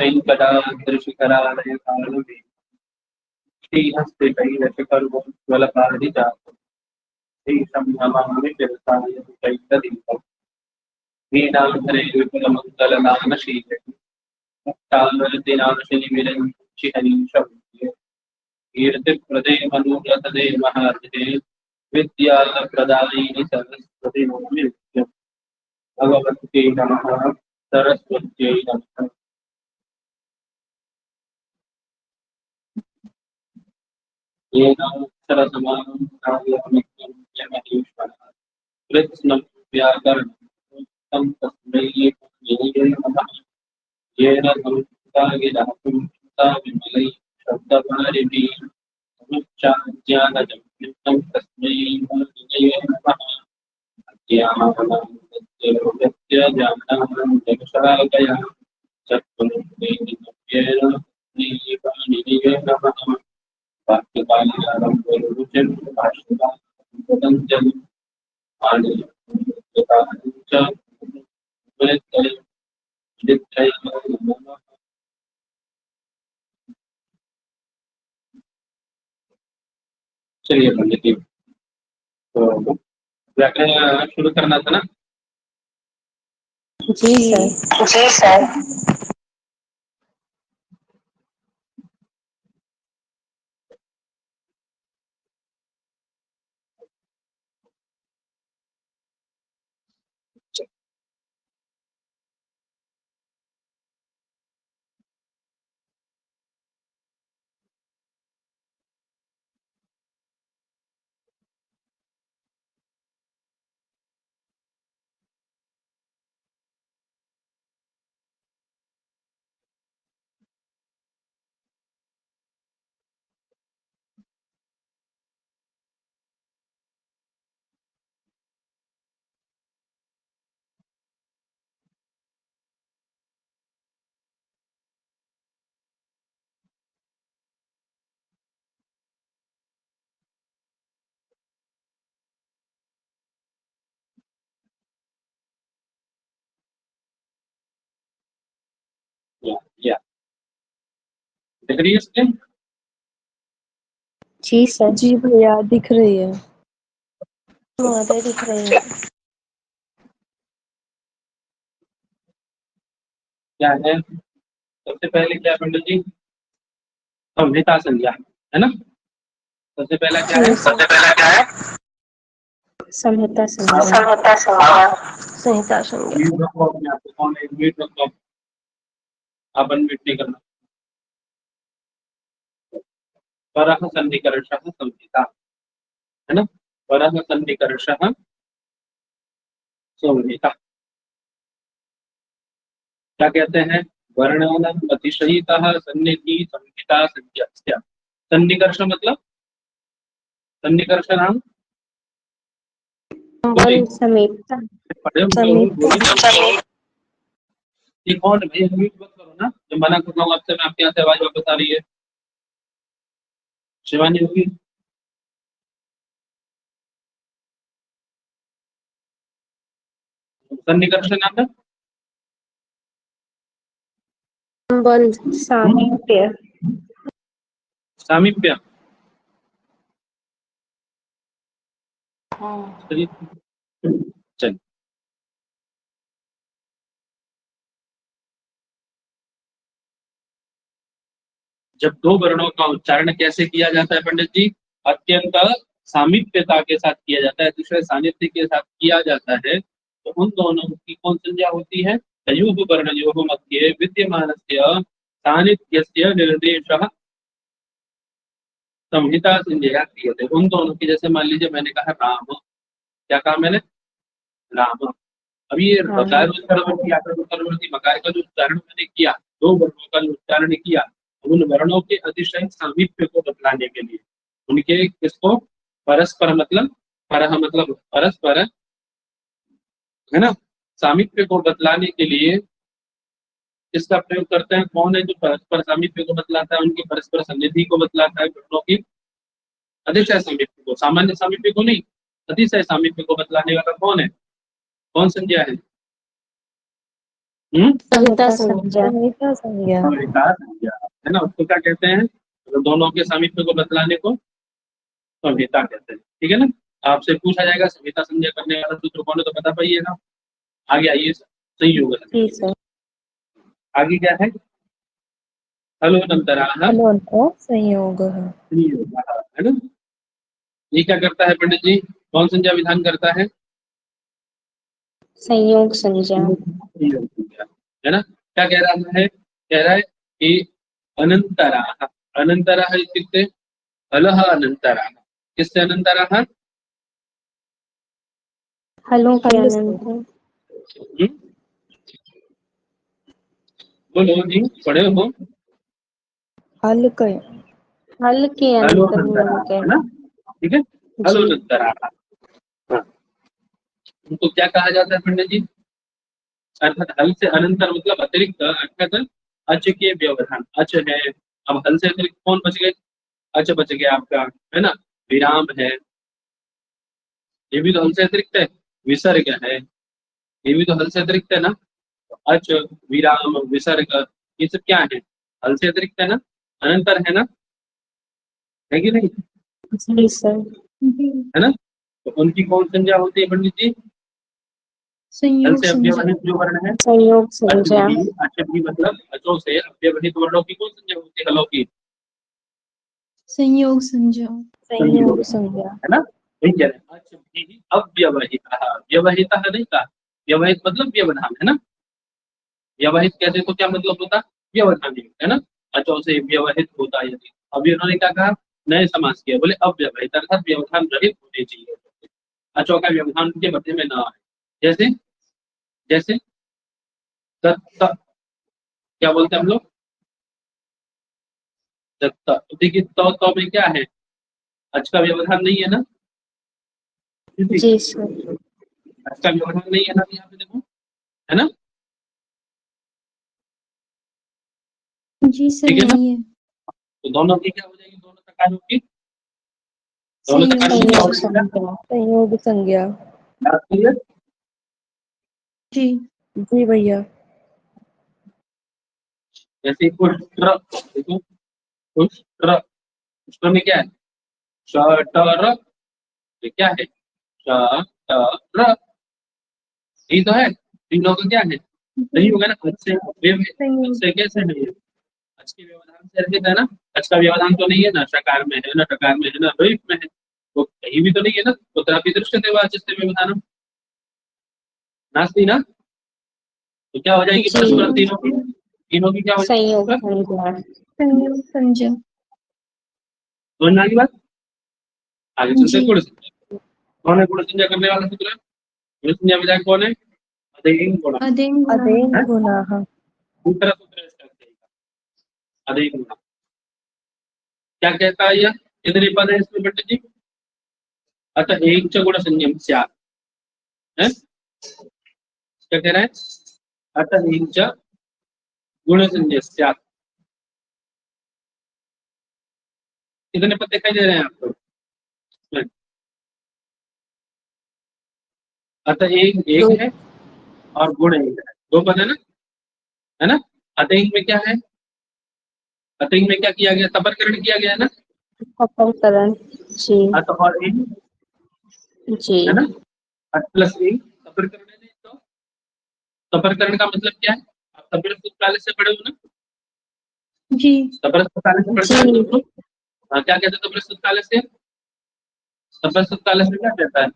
वेङ्कटाद्रिशिखरालय कालवे श्रीहस्तिकैरशिखरोज्ज्वलकारिजातं श्रीशं नमामि शिरसाय चैतदीपम् नीलाधरे विपुलमङ्गलनामशीले मुक्तामृतिनाशिनि विरञ्चिहरीशं कीर्तिप्रदे मनोरथदे महार्थे विद्याप्रदायिनि सरस्वती नमामि नित्यम् भगवत्यै नमः सरस्वत्यै नमः। कृत्स्नं व्याकरणं तस्मै नमः। येन संस्कृतागिराहुं विमलै शब्दपारिभिः समुच्चार्यानजं तस्मै नमः। अज्ञानमनस्य ज्ञानानं जगशाकया चक्षुरुन्मीलितं येन पाणिनिये नमः। वाक्यकालिकालं गुरुरुचिं भाष्यकालं चलिए पंडित जी, तो व्याकरण शुरू करना था ना? जी सर। जी सर। या दिख रही है स्क्रीन? जी सर। जी भैया दिख रही है। महोदय दिख रही है। क्या है? सबसे पहले क्या पंडित जी? संहिता संज्ञा है ना? सबसे पहला क्या है? सबसे पहला क्या है? संहिता संज्ञा। संहिता संज्ञा। संहिता संज्ञा। म्यूट रखो अपने आप को, कौन है म्यूट रखो, आप अनम्यूट नहीं करना। परः सन्निकर्षः संहिता है ना? परः सन्निकर्षः संहिता क्या कहते हैं? वर्णानाम् अतिशयितः सन्निधि संहिता संज्ञा। सन्निकर्ष मतलब सन्निकर्ष नाम समीपता। ये कौन है भाई? म्यूट मत करो ना, जब मना कर रहा हूँ आपसे, मैं आपके यहाँ से आवाज वापस आ रही है। शिवानी होगी? सन्निकर्ष नाम है संबंध, सामीप्य। सामीप्य। चल, जब दो वर्णों का उच्चारण कैसे किया जाता है पंडित जी? अत्यंत सामीप्यता के साथ किया जाता है, दूसरे सानिध्य के साथ किया जाता है, तो उन दोनों की कौन संज्ञा होती है? तयोः वर्णयोः मध्ये विद्यमानस्य सानिध्यस्य निर्देशः संहिता संज्ञया क्रियते। उन दोनों की, जैसे मान लीजिए मैंने कहा राम, क्या कहा मैंने? राम। अभी ये बकार उत्तरवर्ती आकर उत्तरवर्ती मकार का जो उच्चारण मैंने किया, दो वर्णों का जो उच्चारण किया, उन वर्णों के अतिशय सामीप्य को बतलाने के लिए, उनके किसको? परस्पर मतलब परह मतलब परस्पर है ना, सामीप्य को बतलाने के लिए इसका प्रयोग करते हैं। कौन है जो परस्पर सामीप्य को बतलाता है? उनकी परस्पर सन्निधि को बतलाता है, वर्णों की अतिशय सामीप्य को, सामान्य सामीप्य को नहीं, अतिशय सामीप्य को बतलाने वाला कौन है? कौन संज्ञा है? संहिता संज्ञा। संहिता संज्ञा। संहिता संज्ञा है ना, उसको क्या कहते हैं? तो दोनों के सामीप्य को बतलाने को संहिता कहते हैं। ठीक है ना, आपसे पूछा जाएगा संहिता संज्ञा करने वाला सूत्र कौन है तो बता पाइएगा। आगे आइए, संयोग है। जी सर। आगे क्या है? हलोनंतराः हलोऽन्त संयोगः। संयोगः, है ना। ये क्या करता है पंडित जी? कौन संज्ञा विधान करता है? संयोग संज्ञा। संयोग संज्ञा, है ना। क्या कह रहा है? कह रहा है कि अनंतराः, अनंतराः इत्युक्ते हलः अनंतराः। किससे अनंतराः? हलों का हल अनंत है। बोलो जी, पढ़े हो? हल कय हल के अंतर में है ना, ठीक है। हलोनंतराः, हाँ। उनको क्या कहा जाता है पंडित जी? अर्थात हल से अनंतर मतलब अतिरिक्त, अर्थात अच के व्यवधान। अच है, अब हल से अतिरिक्त कौन बच गए? अच बच गया आपका, है ना। विराम है, ये भी तो हल से अतिरिक्त है। विसर्ग है, ये भी तो हल से अतिरिक्त है ना। तो अच, विराम, विसर्ग, ये सब क्या है? हल से अतिरिक्त है ना, अनंतर है ना, है कि नहीं? जी सर। है ना। तो उनकी कौन संज्ञा होती है पंडित जी? हल से अव्यवहित जो वर्ण है, संयोग अच संज्ञा। भी, अच भी मतलब अचों से अव्यवहित वर्णों की कौन संज्ञा होती है? हलों की संयोग संज्ञा। संयोग संज्ञा। है ना। वही कह रहे हैं, अच भी अव्यवहितः, व्यवहितः नहीं कहा, व्यवहित मतलब व्यवधान, है ना। व्यवहित कहते तो क्या मतलब होता? व्यवधान, है ना। अचों से व्यवहित होता है यदि। अभी उन्होंने क्या कहा? नए समास किया, बोले अव्यवहित अर्थात व्यवधान रहित होने चाहिए। अचों का व्यवधान उनके मध्य में ना आए। जैसे जैसे दत्त, क्या बोलते हैं हम लोग? दत्त। तो देखिए तो में क्या है? अच का व्यवधान नहीं है ना। जी सर। अच का व्यवधान नहीं है ना, यहाँ पे देखो, है ना। जी सर ठीक है ना। नहीं है। तो दोनों की क्या हो जाएगी? दोनों तकारों की, दोनों तकारों की क्या हो संयोग जाएगा? संज्ञा। संयोग संज्ञा। याद करिए। जी जी भैया। जैसे पुष्ट्र, देखो पुष्ट्र, पुष्ट्र में क्या है? शटर, ये क्या है? शटर, यही तो है। इन लोगों का क्या है? नहीं होगा ना। अच्छे अच्छे कैसे नहीं है? अच के व्यवधान से रहित है ना। अच का व्यवधान तो नहीं है ना, शकार में है ना, टकार में है ना, लोहित में है, तो कहीं भी तो नहीं है ना। तो तथापि दृश्यते वा अचस्य व्यवधानम, नास्ति ना। तो क्या हो जाएगी जी। परस्पर तीनों की क्या हो जाएगी संयोग परस्पर? संज्ञा। संयोग संज्ञा। समझ में आ गई बात? आगे चलते जी। गुण संज्ञा। कौन है गुण संज्ञा करने वाला सूत्र? गुण संज्ञा विधायक कौन है? अधेयं गुण, अदेन अदेन है? गुणाः। दूसरा सूत्र है इसका अधेयं गुण। क्या कहता है यह? कितने पद है इसमें पंडित जी? अतः एक च गुण संयम स्यात्, है? क्या कह रहा है? अतः एक च गुण संयम स्यात्। कितने पद दिखाई दे रहे हैं आपको? अतः एक एक है और गुण एक है, दो पद है ना। अतः में क्या है? अतः में क्या किया गया? तपरकरण किया गया है ना। अपरकरण। जी। अत और एक, जी। है ना। अत प्लस एक तपरकरण है। नहीं तो तपरकरण का मतलब क्या है? आप तपर काले से पढ़े हो ना। जी तपर काले से पढ़ते हैं तो हाँ, क्या कहते हैं तपर काले से? तपर काले से क्या कहता है?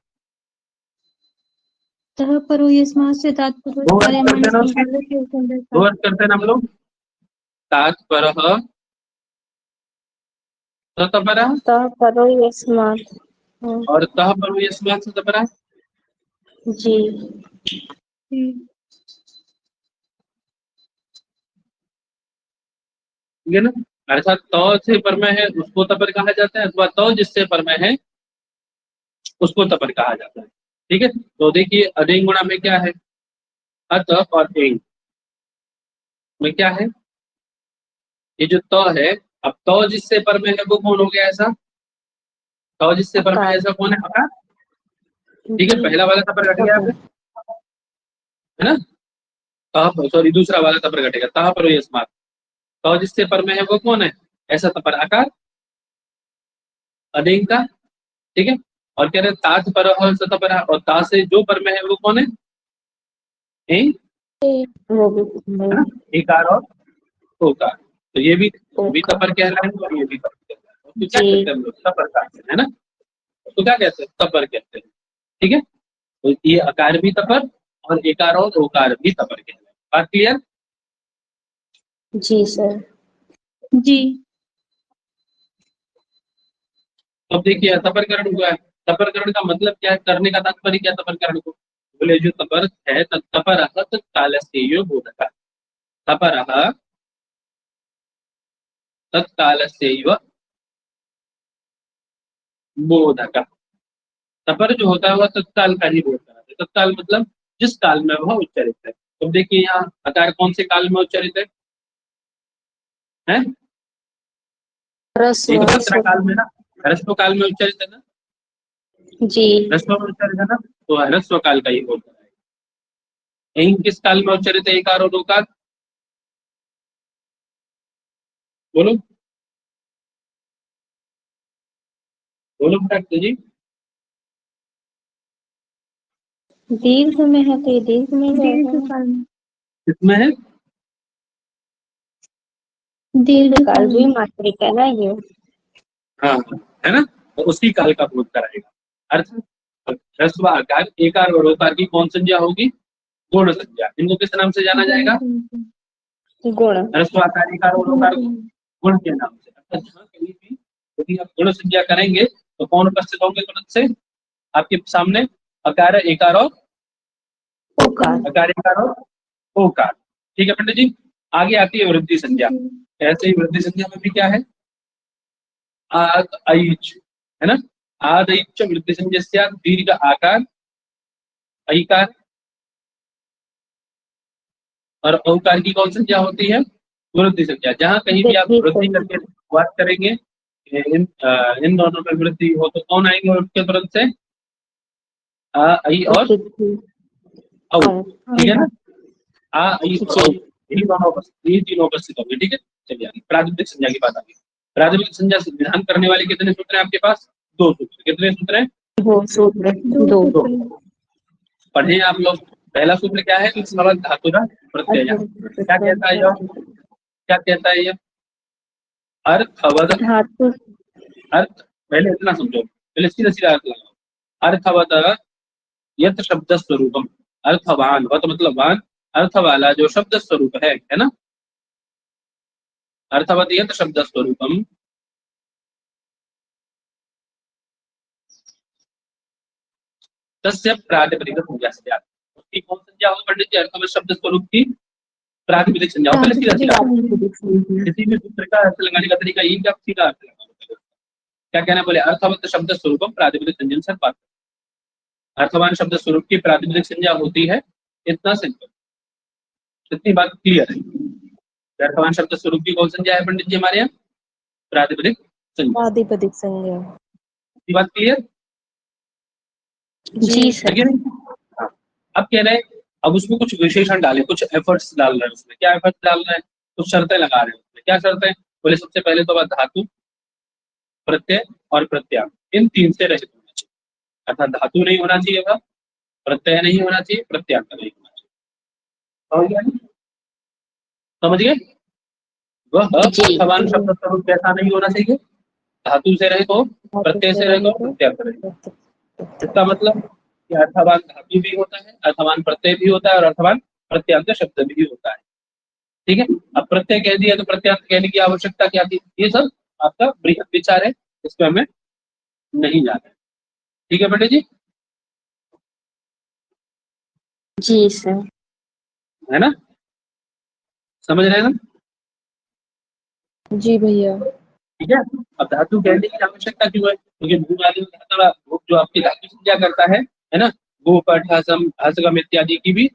तः परो यस्मात् से तात्पर्य दो अर्थ कार्यमान करते हैं ना उसके, संबंध के संदर्भ दो अर्थ करते हैं ना हम लोग। तात्पर्य तपरा तः परो यस्मात्। और तह पर यस्मात् से तपरा। जी। जी ठीक है ना। अर्थात तो से परमय है उसको तपर कहा जाता है, अथवा तो जिससे परमय है उसको तपर कहा जाता है। ठीक है। तो देखिए अधेय गुणा में क्या है? अत और एंग में क्या है? ये जो तो है, अब तो जिससे परमय है वो कौन हो गया ऐसा? तो जिससे परमय अकार। ऐसा कौन है? अकार। ठीक है, जी। पहला वाला तपर हट गया है ना। सॉरी दूसरा वाला तपर घटेगा, तह पर यस्मात, तो जिससे पर में है वो कौन है, ऐसा तपर आकार अदेंग का, ठीक है। और कह रहे हैं ताज पर पर, और ता से जो पर में है वो कौन है, ए? वो भी है ना, एकार और ओकार, तो ये भी तपर कहलाएंगे और ये भी तपर कहलाएंगे। तो क्या जी। कहते हैं हम लोग, तपर कहते हैं, है ना, तो क्या कहते हैं, तपर कहते हैं, ठीक है। तो ये अकार भी तपर और एकार और ओकार भी तपर कहलाएंगे। बात क्लियर? जी सर। जी। अब देखिए तपरकरण हुआ है, तपरकरण का मतलब क्या है, करने का तात्पर्य क्या तपरकरण को, बोले जो तपर है तपर तत्कालस्यैव बोधकः, तपरः तत्कालस्यैव बोधकः, तपर जो होता है वह तत्काल का ही बोध कराता है। तत्काल मतलब जिस काल में वह उच्चरित है। तो देखिए यहाँ अकार कौन से काल में उच्चरित है, हैं? ह्रस्व। एक सत्र काल में ना, ह्रस्व काल में उच्चरित है ना, जी। ह्रस्व में उच्चरित है ना, तो ह्रस्व काल का ही बोध कराएगा। यही किस काल में उच्चरित है एकार और ओकार, बोलो बोलो फटाक जी। दीर्घ में है तो ये दीर्घ में ही दीर्घ रहेगा। काल में। किसमें है, दीर्घ काल काल भी में। मात्रिक है ना ये। हाँ है ना, तो उसी काल का बोध कराएगा। अर्थ ह्रस्व आकार एकार और ओकार की कौन संज्ञा होगी, गुण संज्ञा। इनको किस नाम से जाना जाएगा, गुण। ह्रस्व आकार एकार और ओकार को गुण के नाम से। अर्थात जहाँ कहीं भी यदि आप गुण संज्ञा करेंगे तो कौन उपस्थित होंगे तुरंत से आपके सामने, अकार एकार और ओकार। अकार एकार और ओकार, ठीक है पंडित जी। आगे आती है वृद्धि संज्ञा, ऐसे ही वृद्धि संज्ञा में भी क्या है, आद ऐच, है ना, आद ऐच वृद्धि संज्ञा दीर्घ आकार ऐकार और औकार की कौन संज्ञा होती है, वृद्धि संज्ञा। जहां कहीं भी आप वृद्धि करके बात करेंगे, इन दोनों में वृद्धि हो तो कौन आएंगे उसके तुरंत से, आ आई और औ, ठीक है ना, आ आई और औ, यही दोनों यही तीनों उपस्थित होंगे, ठीक है। चलिए आगे प्रातिपदिक संज्ञा की बात आगे। प्रातिपदिक संज्ञा विधान करने वाले कितने सूत्र हैं आपके पास, दो सूत्र। कितने सूत्र हैं, दो सूत्र। दो। दो। पढ़े आप लोग। पहला सूत्र क्या है, स्मरण धातुरा प्रत्यय। क्या कहता है यह, क्या कहता है यह, अर्थवद, धातु। अर्थ, पहले इतना समझो, पहले सीधा सीधा अर्थ लगाओ। अर्थवद यत शब्द स्वरूपम, अर्थवान, वत मतलब वान, अर्थ वाला जो शब्द स्वरूप है ना, अर्थवत यत शब्द स्वरूपम तस्य प्रातिपदिक संज्ञा से, उसकी कौन संज्ञा हो पंडित जी, अर्थवत शब्द स्वरूप की प्रातिपदिक संज्ञा हो। पहले सीधा सीधा किसी भी सूत्र का अर्थ लगाने का तरीका यही कि आप सीधा अर्थ लगाओ। क्या कहना है, बोले अर्थवत शब्द स्वरूपम प्रातिपदिक संज्ञा से बात, अर्थवान शब्द स्वरूप की प्रातिपदिक संज्ञा होती है, इतना सिंपल, इतनी बात क्लियर है। अर्थवान शब्द स्वरूप की कौन संज्ञा है पंडित जी हमारे यहाँ, प्रातिपदिक संज्ञा, प्रातिपदिक संज्ञा। ये बात क्लियर, जी सर। ठीक है। हाँ। अब कह रहे हैं, अब उसमें कुछ विशेषण डाले, कुछ एफर्ट्स डाल रहे हैं उसमें। क्या एफर्ट्स डाल रहे हैं, कुछ शर्तें लगा रहे हैं उसमें। क्या शर्तें, बोले सबसे पहले तो धातु, प्रत्यय और प्रत्याम, इन तीन से रहित होना चाहिए। अर्थात धातु नहीं होना चाहिए, वह प्रत्यय नहीं होना चाहिए, प्रत्याम नहीं होना चाहिए। समझ गए, वह अर्थवान शब्द स्वरूप कैसा नहीं होना चाहिए, धातु से रहित हो, प्रत्यय से रहित हो, प्रत्यय से रहित हो। इसका मतलब कि अर्थवान धातु भी होता है, अर्थवान प्रत्यय भी होता है और अर्थवान प्रत्यांत शब्द भी होता है, ठीक है। अब प्रत्यय कह दिया तो प्रत्यांत कहने की आवश्यकता क्या थी, ये सब आपका बृहद विचार है, इसमें हमें नहीं जाना है, ठीक है बेटे जी, जी सर। है ना, समझ रहे हैं ना, जी भैया। ठीक है। अब धातु कहने की आवश्यकता क्यों है, क्योंकि भू आदि धातु, भू जो आपकी धातु संज्ञा करता है ना, भू पठ हसम हसगम इत्यादि की भी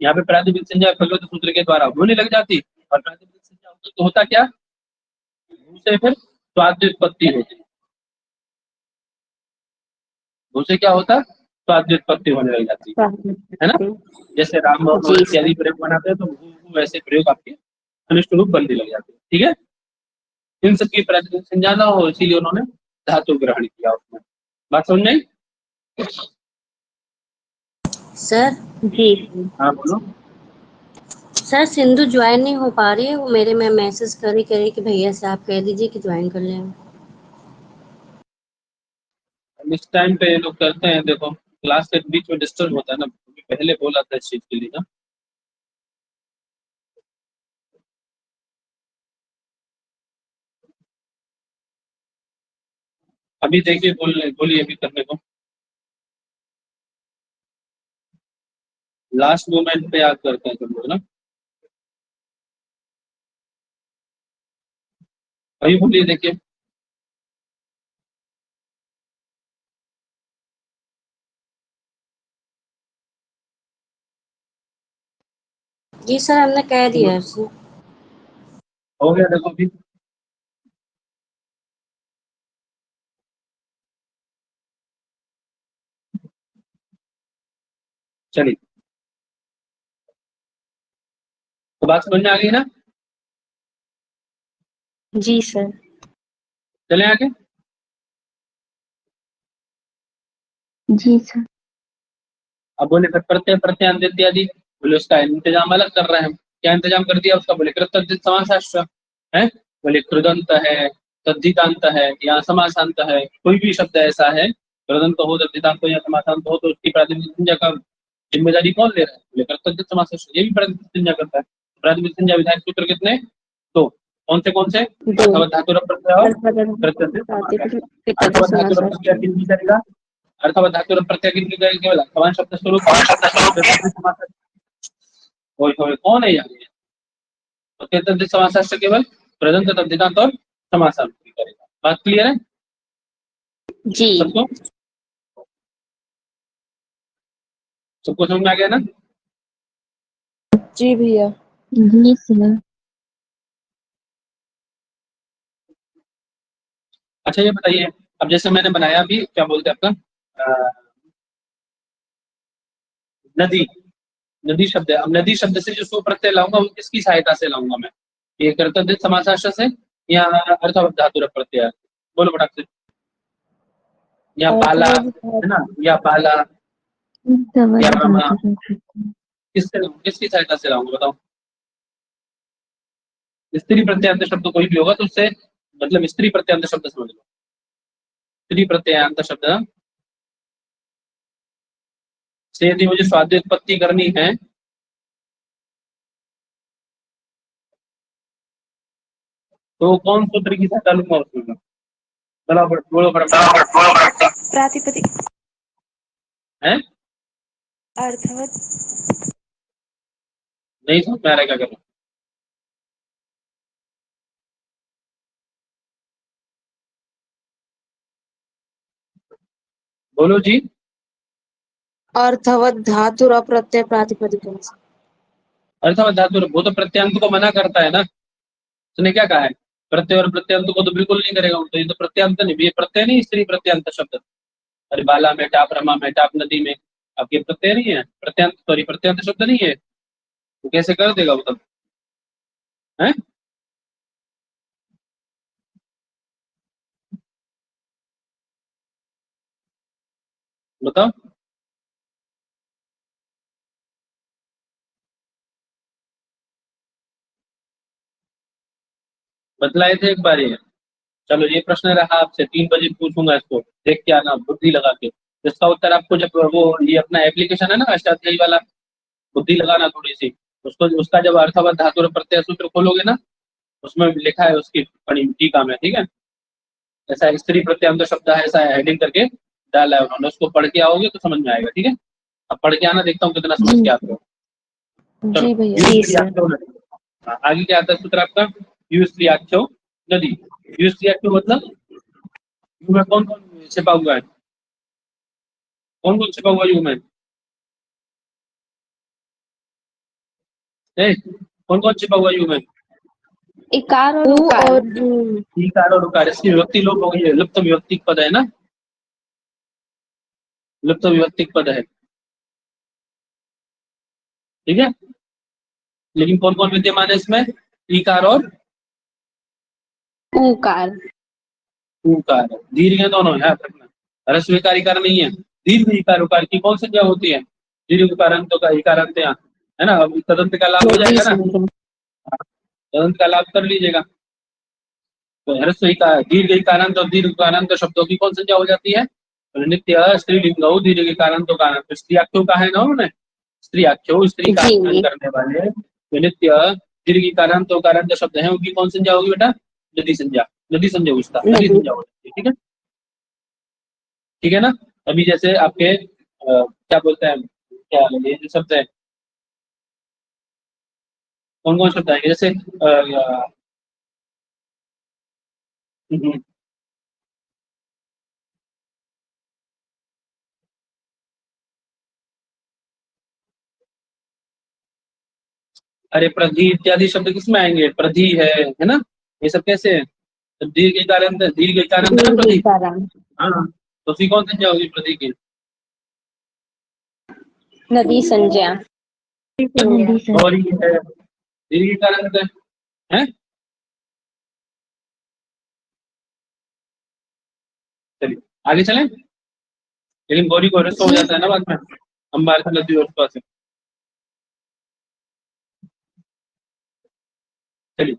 यहाँ पे प्रातिपदिक संज्ञा प्रकृत सूत्र के द्वारा होने लग जाती। और प्रातिपदिक संज्ञा होती तो होता क्या, भू से फिर स्वाद उत्पत्ति होती, भू से क्या होता, स्वाद्योत्पत्ति होने लग जाती है ना। जैसे राम और जी। इत्यादि प्रयोग बनाते हैं तो वो वैसे प्रयोग आपके अनिष्ट रूप बनने लग जाते हैं। ठीक है, इन सबकी प्रातिपदिक संज्ञा ना हो इसीलिए उन्होंने धातु ग्रहण किया उसमें। बात समझ में आई? सर जी हाँ बोलो। सर सिंधु ज्वाइन नहीं हो पा रही है, वो मेरे में मैसेज करी कि भैया से आप कह दीजिए कि ज्वाइन कर लें। इस टाइम पे ये लोग करते हैं, देखो क्लास के बीच में डिस्टर्ब होता है ना, पहले बोला था इस चीज के लिए ना। अभी देखिए बोलिए अभी करने को, लास्ट मोमेंट पे याद करते हैं सब लोग ना। अभी बोलिए देखिए। जी सर हमने कह दिया है उसे। हो गया देखो अभी। चलिए, तो बात समझ में आ गई ना। जी सर। चले आगे। जी सर। अब बोले फिर प्रत्यय प्रत्यांत इत्यादि, बोले उसका इंतजाम अलग कर रहे हैं हम। क्या इंतजाम कर दिया उसका? बोले कृतज्ञ समासाश्र है, बोले कृदंत है, तद्धितांत है या समासांत है, कोई भी शब्द ऐसा है कृदंत हो, तद्धितांत हो या समासांत हो तो उसकी प्रातिपदिक संज्ञा का जिम्मेदारी कौन ले रहा है? बोले कृतज्ञ समासाश्र, ये भी प्रातिपदिक संज्ञा करता है। प्रातिपदिक संज्ञा विधायक सूत्र कितने? दो। कौन से? दो। अर्थवत धातु प्रत्यय और कृतज्ञ प्रातिपदिक समासाश्र। अर्थवत धातु प्रत्यय किन की करेगा? अर्थवत धातु प्रत्यय किन की करेगा? केवल अर्थवान शब्द स्वरूप कृतज्ञ समासाश्र। कौन है यार ये? तो कृतज्ञ समासाश्र केवल प्रदंत तद्धितांत और समासांत की करेगा। बात क्लियर है जी सबको? सबको समझ में आ गया ना? जी भैया। जी सर। अच्छा ये बताइए, अब जैसे मैंने बनाया भी, क्या बोलते हैं आपका नदी, नदी शब्द है। अब नदी शब्द से जो सो प्रत्यय लाऊंगा वो किसकी सहायता से लाऊंगा मैं? ये कृतज्ञ समासाश्र से या अर्थवत धातु प्रत्यय? बोलो फटाक से। या बाला है ना, या बाला या रमा, किससे लाऊं? किसकी सहायता से लाऊंगा बताओ? स्त्री प्रत्ययांत शब्द कोई भी होगा तो उससे मतलब स्त्री प्रत्ययांत शब्द समझ लो। स्त्री प्रत्ययांत शब्द से यदि मुझे स्वाद्य उत्पत्ति करनी है तो कौन सूत्र की सहायता लूंगा उसमें? बोलो फटाफट। प्रातिपदिक है अर्थवत नहीं समझ में आ रहा है क्या करूं? बोलो जी। अर्थवत धातु और प्रत्यय प्रातिपदिक। अर्थवत धातु, वो तो प्रत्यांत को मना करता है ना। उसने क्या कहा है? प्रत्यय और प्रत्यांत को तो बिल्कुल नहीं करेगा। तो ये तो प्रत्यांत नहीं, ये प्रत्यय नहीं, स्त्री प्रत्यांत शब्द। अरे बाला में टाप, रमा में टाप, नदी में, अब ये प्रत्यय नहीं है, प्रत्यांत सॉरी प्रत्यांत शब्द नहीं है, तो कैसे कर देगा वो तब? है बताओ। बतलाए थे एक बार ये। चलो ये प्रश्न रहा आपसे, 3 बजे पूछूंगा इसको, देख के आना बुद्धि लगा के। इसका उत्तर आपको जब वो ये अपना एप्लीकेशन है ना अष्टाध्यायी वाला, बुद्धि लगाना थोड़ी सी, उसको उसका जब अर्थवत धातु और प्रत्यय सूत्र खोलोगे ना, उसमें लिखा है उसकी बड़ी टीका में, ठीक है। ऐसा स्त्री प्रत्यंत शब्द है, ऐसा हेडिंग करके डाला है उन्होंने, उसको पढ़ के आओगे तो समझ में आएगा। ठीक है, अब पढ़ के आना, देखता हूँ कितना समझ के आते हो। चलो जी भैया। जी यूज सर। नदी। हाँ, आगे क्या आता है सूत्र आपका? यूज नदी। यूज मतलब यू में कौन कौन छिपा हुआ है? कौन कौन छिपा हुआ है यू में? कौन कौन छिपा हुआ है यू में? इकार और उ उकार। और जू। ईकार और उकार, इसकी विभक्ति लोप हो गई है, लुप्त विभक्ति पद है ना। लुप्त विभक्तिक पद है, ठीक है। लेकिन कौन कौन विद्यमान है इसमें? ईकार और उकार। उकार। दीर्घ है दोनों, याद रखना। ह्रस्व इकार इकार नहीं है। दीर्घ इकार उकार की कौन संज्ञा होती है? दीर्घ उकारांतों का इकारांत यहाँ, है ना। अब तदंत का लाभ हो जाएगा ना, तदंत का लाभ कर लीजिएगा। तो ह्रस्व इकार, दीर्घ इकारांत और दीर्घ उकारांत शब्दों की कौन संज्ञा हो जाती है? नित्य स्त्रीलिंग दीर्घ इकारांत उकारांत। स्त्रीआख्यो का है ना उन्होंने, स्त्रीआख्यो स्त्री का आख्यान करने वाले जो नित्य दीर्घ इकारांत उकारांत शब्द हैं उनकी कौन संज्ञा होगी बेटा? नदी संज्ञा। नदी संज्ञा उसका नदी संज्ञा हो जाती है, ठीक है, ठीक है ना। अभी जैसे आपके क्या बोलते हैं, क्या ये जो शब्द है, कौन कौन शब्द आएंगे? जैसे अरे प्रधि इत्यादि शब्द किसमें आएंगे? प्रधि है ना, ये सब कैसे है? तो दीर्घ इकारांत, दीर्घ इकारांत है ना प्रधि। हाँ, तो उसकी कौन संज्ञा होगी प्रधि की? नदी संज्ञा। नदी सर। और ये है दीर्घ इकारांत है। चलिए आगे चलें। लेकिन गौरी को रस हो जाता है ना बाद में, अंबार से नदी और पास। चलिए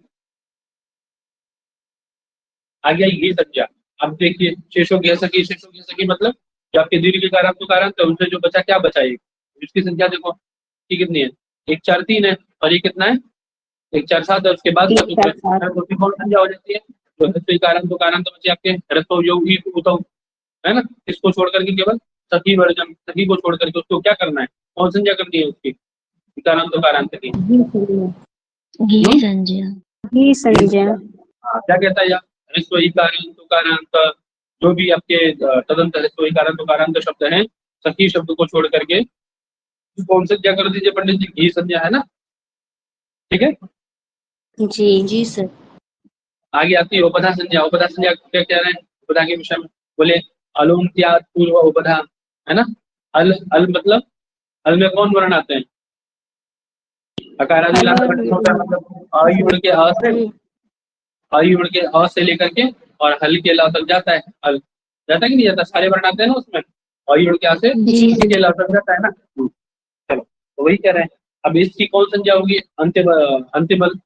आगे आई ये संज्ञा। अब देखिए शेषों की सकी, शेषों की सकी मतलब जो आपके दीर्घ के कारण तो कारण था, उसमें जो बचा क्या बचा? एक, इसकी संख्या देखो कि कितनी है? 1 4 3 है, और ये कितना है? 1 4 7 है। उसके बाद का सूत्र है, तो कौन संज्ञा हो जाती है? जो कारण तो बचे आपके रसो योग ही उतो, है ना। इसको छोड़ करके केवल सखी वर्जन, सखी को छोड़ करके उसको क्या करना है? कौन संज्ञा करनी है उसकी? कारण तो कारण की घी संज्ञा। ही संज्ञा। हाँ, क्या कहता है यार? ह्रस्व इकारांत उकारांत जो भी आपके तदंत ह्रस्व इकारांत उकारांत शब्द हैं, सखी शब्द को छोड़ करके कौन संज्ञा कर दीजिए पंडित जी? घी संज्ञा, है ना, ठीक है। जी जी सर। आगे आती है उपधा संज्ञा। उपधा संज्ञा क्या कह रहे हैं उपधा के विषय में? बोले अलोन्त्यात् पूर्व उपधा, है ना। अल अल मतलब अल में कौन वर्ण आते हैं? अकार आदि मतलब आई उड़ के अ से, आई उड़ के अ से लेकर के और हल के ला तक जाता है। हल जाता है कि नहीं जाता? सारे वर्ण आते हैं ना उसमें, आई उड़ के आ से हल के ला तक जाता है ना। चलो तो वही कह रहे हैं। अब इसकी कौन संज्ञा होगी? अंतिम अंतिमल।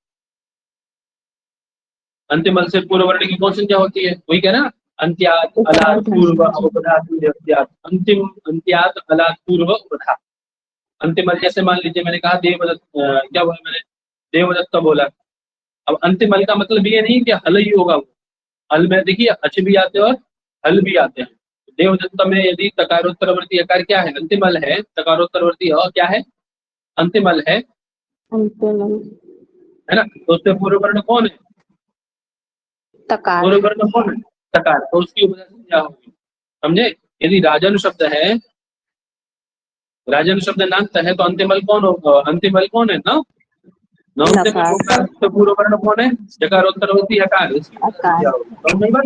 अंतिमल से पूर्व वर्ण की कौन संज्ञा होती है? वही कह रहे हैं ना, अंत्यात् अलात् पूर्व उपधात् व्यक्त्यात्। अंतिम अंत्यात् अलात् पूर्व उपधा। अंतिमल जैसे मान लीजिए मैंने कहा देवदत्त, क्या बोला मैंने? देवदत्त बोला। अब अंतिमल का मतलब ये नहीं कि हल ही होगा वो। हल में देखिए अच भी आते हैं और हल भी आते हैं। देवदत्त में यदि तकारोत्तरवर्ती अकार क्या है? अंतिमल है। तकारोत्तरवर्ती अ क्या है? अंतिमल है ना। तो उससे पूर्व वर्ण कौन है? तकार। पूर्व वर्ण कौन है? तकार। तो उसकी वजह से क्या होगी? समझे? यदि राजन शब्द है, राजन शब्द नान्त है, तो अंतिमल कौन होगा? अंतिमल कौन है? ना तो पूर्व वर्ण कौन है? जकारोत्तरवर्ती अकार। इसकी वजह से क्या होगी? समझ में बात?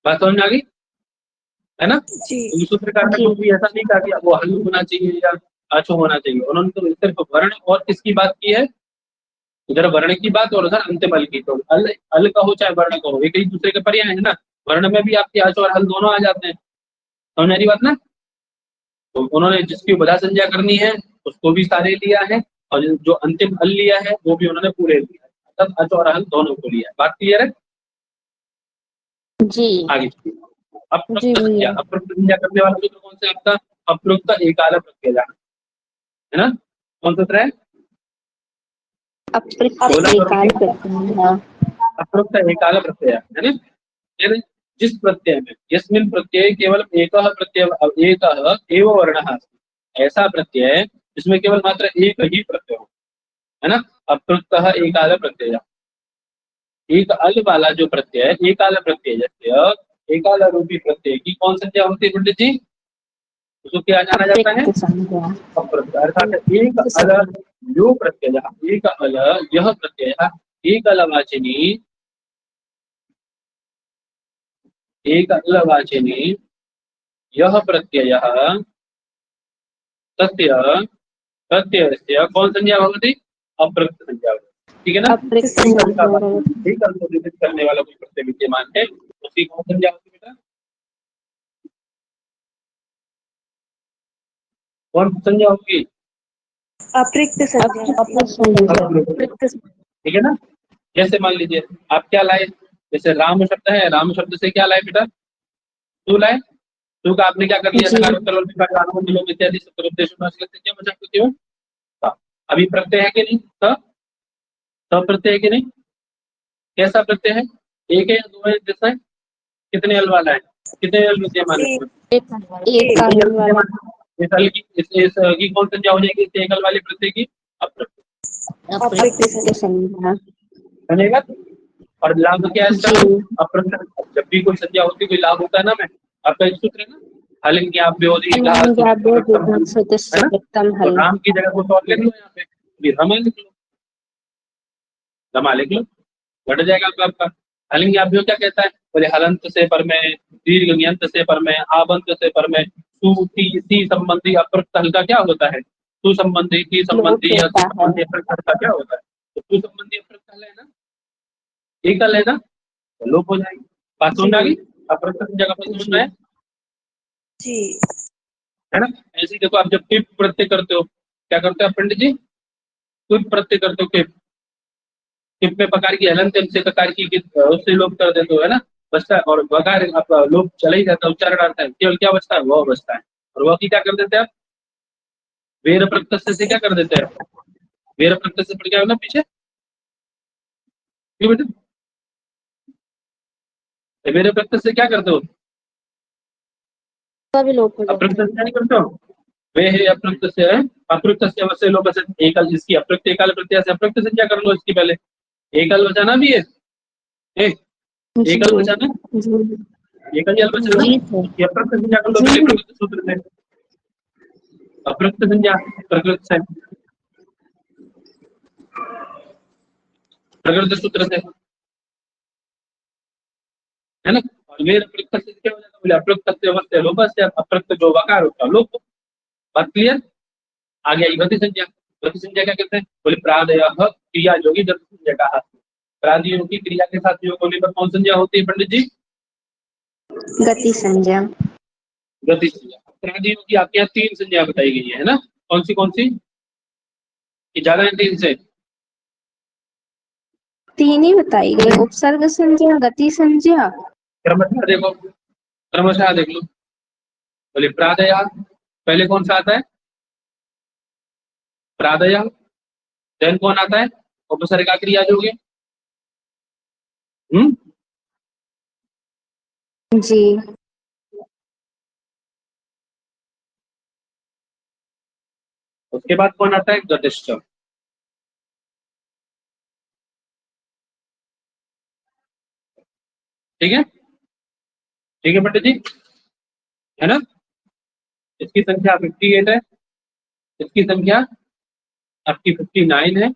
बात समझ में आ गई, है ना। जी। इस सूत्रकार ने कुछ भी ऐसा नहीं कहा कि वो हल होना चाहिए या आछो होना चाहिए। उन्होंने तो सिर्फ वर्ण और किसकी बात की है? उधर वर्ण की बात और उधर अंतिमल की। तो अल कहो चाहे वर्ण कहो, एक ही दूसरे के पर्याय है ना। वर्ण में भी आपके आछो और हल दोनों आ जाते हैं। समझ आ रही बात ना। तो उन्होंने जिसकी उपधा संज्ञा करनी है उसको भी सारे लिया है, और जो अंतिम हल लिया है वो भी उन्होंने पूरे लिया है। तब अच और हल दोनों को लिया है। बात क्लियर है? जी। आगे अपरोक्त संज्ञा। अपरोक्त संज्ञा करने वाला सूत्र कौन सा है आपका? अपरोक्त एकाल प्रत्यय, है ना। कौन सूत्र है? अपरोक्त एकाल प्रत्यय, है ना। यानी जिस प्रत्यय में यस्मिन् प्रत्यय केवल एकः प्रत्यय एकः एव वर्णः अस्ति, ऐसा प्रत्यय जिसमें केवल मात्र एक ही प्रत्यय हो, है ना। अपरोक्तः एकाल प्रत्यय। एक अल वाला जो प्रत्यय एकाल प्रत्यय, जैसे एकाल रूपी प्रत्यय की कौन संज्ञा होती है पंडित जी? उसको क्या जाना जाता है? अपरोक्त। अर्थात एक अल यो प्रत्यय, एक अल यह प्रत्यय एक अलवाचिनी एकलवाचिनी यह प्रत्ययः तस्य प्रत्ययस्य कौन संज्ञा भवति? अप्रक्त संज्ञा भवति। ठीक है ना? अप्रक्त एक संज्ञा अर्थ का भवति। एक अर्थ को सूचित करने वाला कोई प्रत्यय विद्यमान है, उसकी कौन संज्ञा होती है बेटा? कौन संज्ञा होगी? अप्रयुक्त संज्ञा। अप्रक्त ठीक है ना? जैसे मान लीजिए आप क्या लाए, जैसे राम शब्द है, राम शब्द से क्या लाए बेटा? तू लाए। तू का आपने क्या कर लिया? जी। सकारात्मक विभाग कानून नियम इत्यादि सब उद्देश्य में असलियत क्या बचा सकते हो? अभी प्रत्यय है कि नहीं? सब प्रत्यय है कि नहीं? कैसा प्रत्यय है? एक है या दो है? जैसा है? कितने अल वाला है? कितने अल विद्यमान है? एक का हल वाला। इस अल की इस की कौन संज्ञा हो जाएगी? इस एकल वाले प्रत्यय की अप्रत्यय अप्रक्त संज्ञा। बनेगा। और लाभ क्या है इसका? जी। अप्रत्यय। जब भी कोई संज्ञा होती है, कोई लाभ होता है ना, में आपका एक सूत्र है ना, हालांकि आप बेहोदी उत्तम हल। राम की जगह कुछ और लिख लो, यहाँ पे भी रमा लिख लो, रमा लिख लो, घट जाएगा आपका। हालांकि आप जो क्या कहता है, बोले हलंत से पर में, दीर्घ नियंत से पर में, आबंत से पर में, सु ती संबंधी अप्रक्त हल का क्या होता है? सु संबंधी, ती संबंधी या सु संबंधी अप्रक्त हल का क्या होता है? तो सु संबंधी अप्रक्त हल है ना, एकल है ना, तो लोप हो जाएगी। बात समझ आ गई? अप्रक्त जगह पर समझ में है जी। है ना? ऐसे ही देखो, आप जब किप प्रत्यय करते हो, क्या करते हो पंडित जी? किप प्रत्यय करते हो, किप में पकार की हलंत से ककार की उससे लोप कर देते हो, है ना? बचता है। और वकार आपका लोप चला ही जाता है, उच्चारण आता है, केवल क्या बचता है? वह बचता है। और वह की क्या कर देते हैं आप? वेर प्रत्यय से क्या कर देते हैं? वेर प्रत्यय से पढ़ के आओ ना पीछे, क्यों बेटा? वेर प्रत्यय से क्या करते हो? भी लोप हो जाता अप्रक्त से नहीं करते हो? वे है अप्रक्त से है, अप्रक्त से अवश्य लोप से एकल, इसकी अप्रक्त एकल प्रत्यय से अप्रक्त संज्ञा कर लो। इसकी पहले एकल बचाना भी है, एकल बचाना, एकल जल बचाना, ये अप्रक्त संज्ञा कर लो पहले प्रकृत सूत्र से। अप्रक्त संज्ञा प्रकृत से, प्रकृत सूत्र से, है ना? और वे अप्रक्त से क्या हो जाता है? बोले अप्रक्त से अवश्य लोप से अप्रक्त जो वकार होता है लोप। बात क्लियर? आगे आई गति संज्ञा। गति संज्ञा क्या कहते हैं? बोले प्रादय क्रिया योगी गति संज्ञा का। प्रादियों की क्रिया के साथ योग होने पर कौन संज्ञा होती है पंडित जी? गति संज्ञा। गति संज्ञा। प्रादियों की आपके यहाँ 3 संज्ञा बताई गई है ना? कौन सी? कि ज्यादा है 3 से? 3 ही बताई गई, उपसर्ग संज्ञा, गति संज्ञा। क्रमशः देखो, क्रमशः देख लो। बोले प्रादय, पहले कौन सा आता है? प्रादय। देन कौन आता है? उपसर्ग क्रिया योगी। जी। उसके बाद कौन आता है? गतिश्च। ठीक है? ठीक है पंडित जी, है ना? इसकी संख्या 58 है, इसकी संख्या आपकी 59 है,